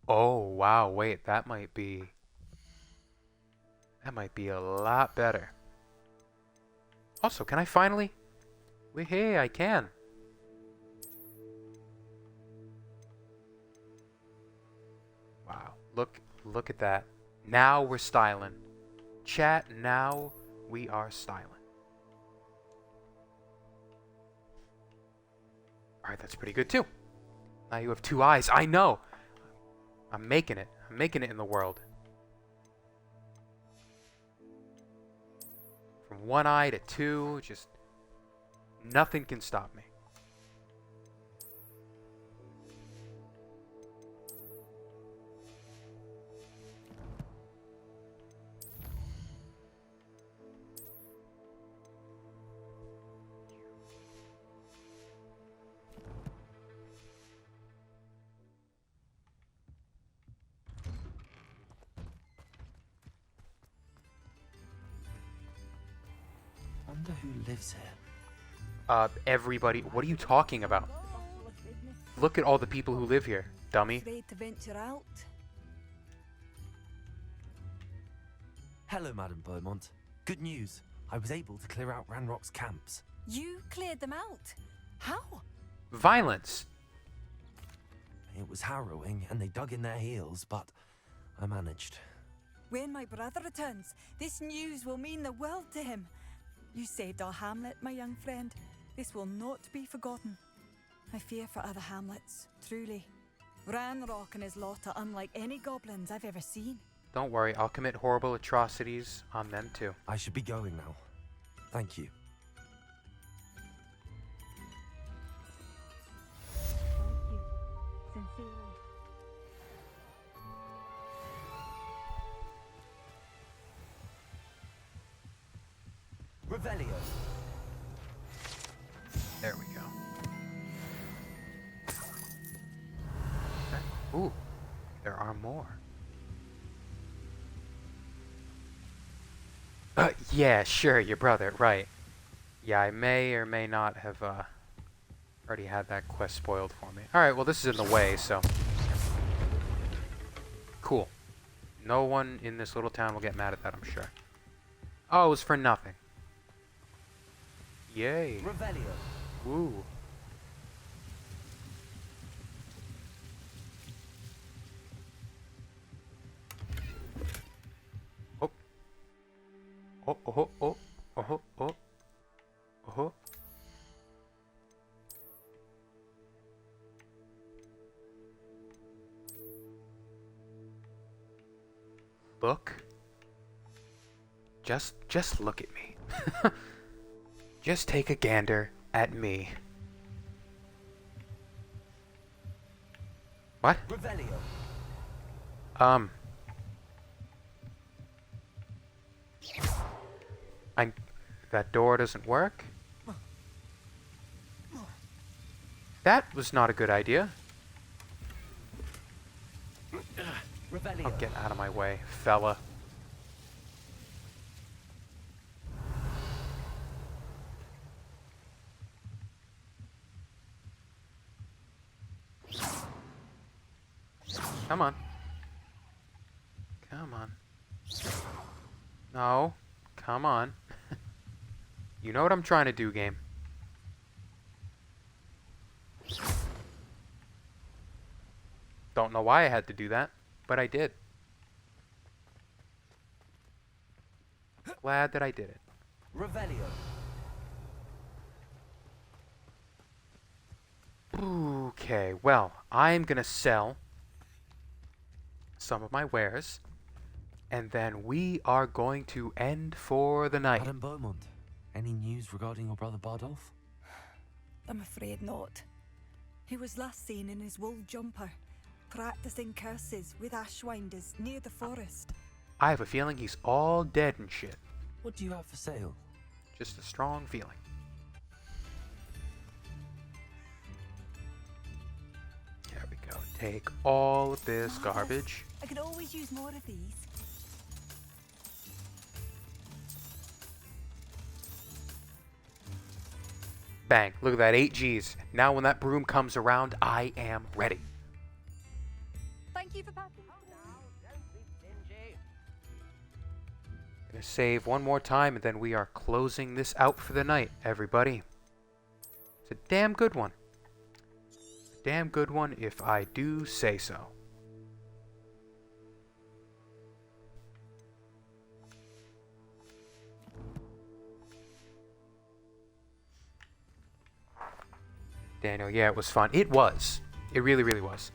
Oh, wow, wait, that might be a lot better. Also, can I finally... Wait, hey, I can. Wow, look at that. Now we're styling. Chat, now we are styling. Alright, that's pretty good too. Now you have 2 eyes. I know! I'm making it. I'm making it in the world. From 1 eye to 2, just nothing can stop me. Wonder who lives here. Everybody, what are you talking about? Look at all the people who live here, dummy. Afraid to venture out? Hello, Madam Beaumont. Good news. I was able to clear out Ranrock's camps. You cleared them out? How? Violence. It was harrowing, and they dug in their heels, but I managed. When my brother returns, this news will mean the world to him. You saved our hamlet, my young friend. This will not be forgotten. I fear for other hamlets, truly. Ranrock and his lot are unlike any goblins I've ever seen. Don't worry, I'll commit horrible atrocities on them too. I should be going now. Thank you. Sincerely. Revelio. There we go. Ooh, there are more. Yeah, sure, your brother, right. Yeah, I may or may not have already had that quest spoiled for me. Alright, well this is in the way, so. Cool. No one in this little town will get mad at that, I'm sure. Oh, it was for nothing. Yay. Revelio. Woo. Oh. Oh, oh, oh, oh, oh, oh, oh. Look. Just look at me. Just take a gander at me. What? Revelio. That door doesn't work? That was not a good idea. Revelio. Oh, get out of my way, fella. Come on. Come on. No. Come on. You know what I'm trying to do, game. Don't know why I had to do that, but I did. Glad that I did it. Revelio. Okay, well, I'm gonna sell some of my wares, and then we are going to end for the night. Madam Beaumont, any news regarding your brother Bardolph? I'm afraid not. He was last seen in his wool jumper, practicing curses with ashwinders near the forest. I have a feeling he's all dead and shit. What do you have for sale? Just a strong feeling. There we go. Take all of this garbage. I could always use more of these. Bang. Look at that. 8 G's. Now when that broom comes around, I am ready. Thank you for passing. Gonna save one more time, and then we are closing this out for the night, everybody. It's a damn good one. A damn good one, if I do say so. Daniel, yeah, it was fun. It was. It really, really was.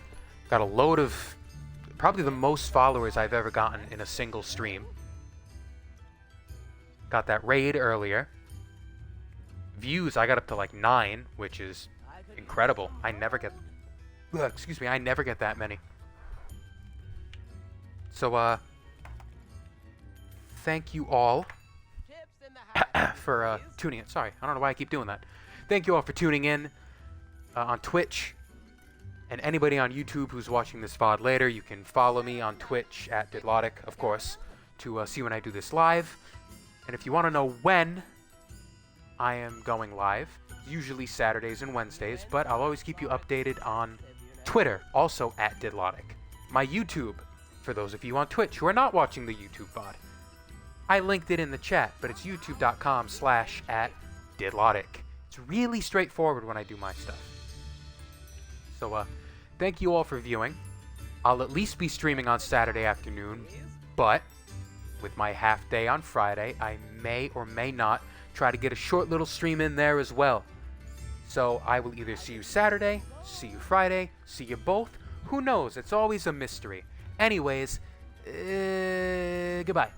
Got a load of... probably the most followers I've ever gotten in a single stream. Got that raid earlier. Views, I got up to like 9, which is incredible. I never get... excuse me, I never get that many. So, thank you all for tuning in. Sorry, I don't know why I keep doing that. Thank you all for tuning in on Twitch. And anybody on YouTube who's watching this VOD later, you can follow me on Twitch at Didlotic, of course, to see when I do this live. And if you want to know when I am going live, usually Saturdays and Wednesdays, but I'll always keep you updated on Twitter, also at Didlotic. My YouTube, for those of you on Twitch who are not watching the YouTube VOD. I linked it in the chat, but it's youtube.com/@Didlotic. It's really straightforward when I do my stuff. So, thank you all for viewing. I'll at least be streaming on Saturday afternoon, but with my half day on Friday, I may or may not try to get a short little stream in there as well. So I will either see you Saturday, see you Friday, see you both. Who knows? It's always a mystery. Anyways, goodbye.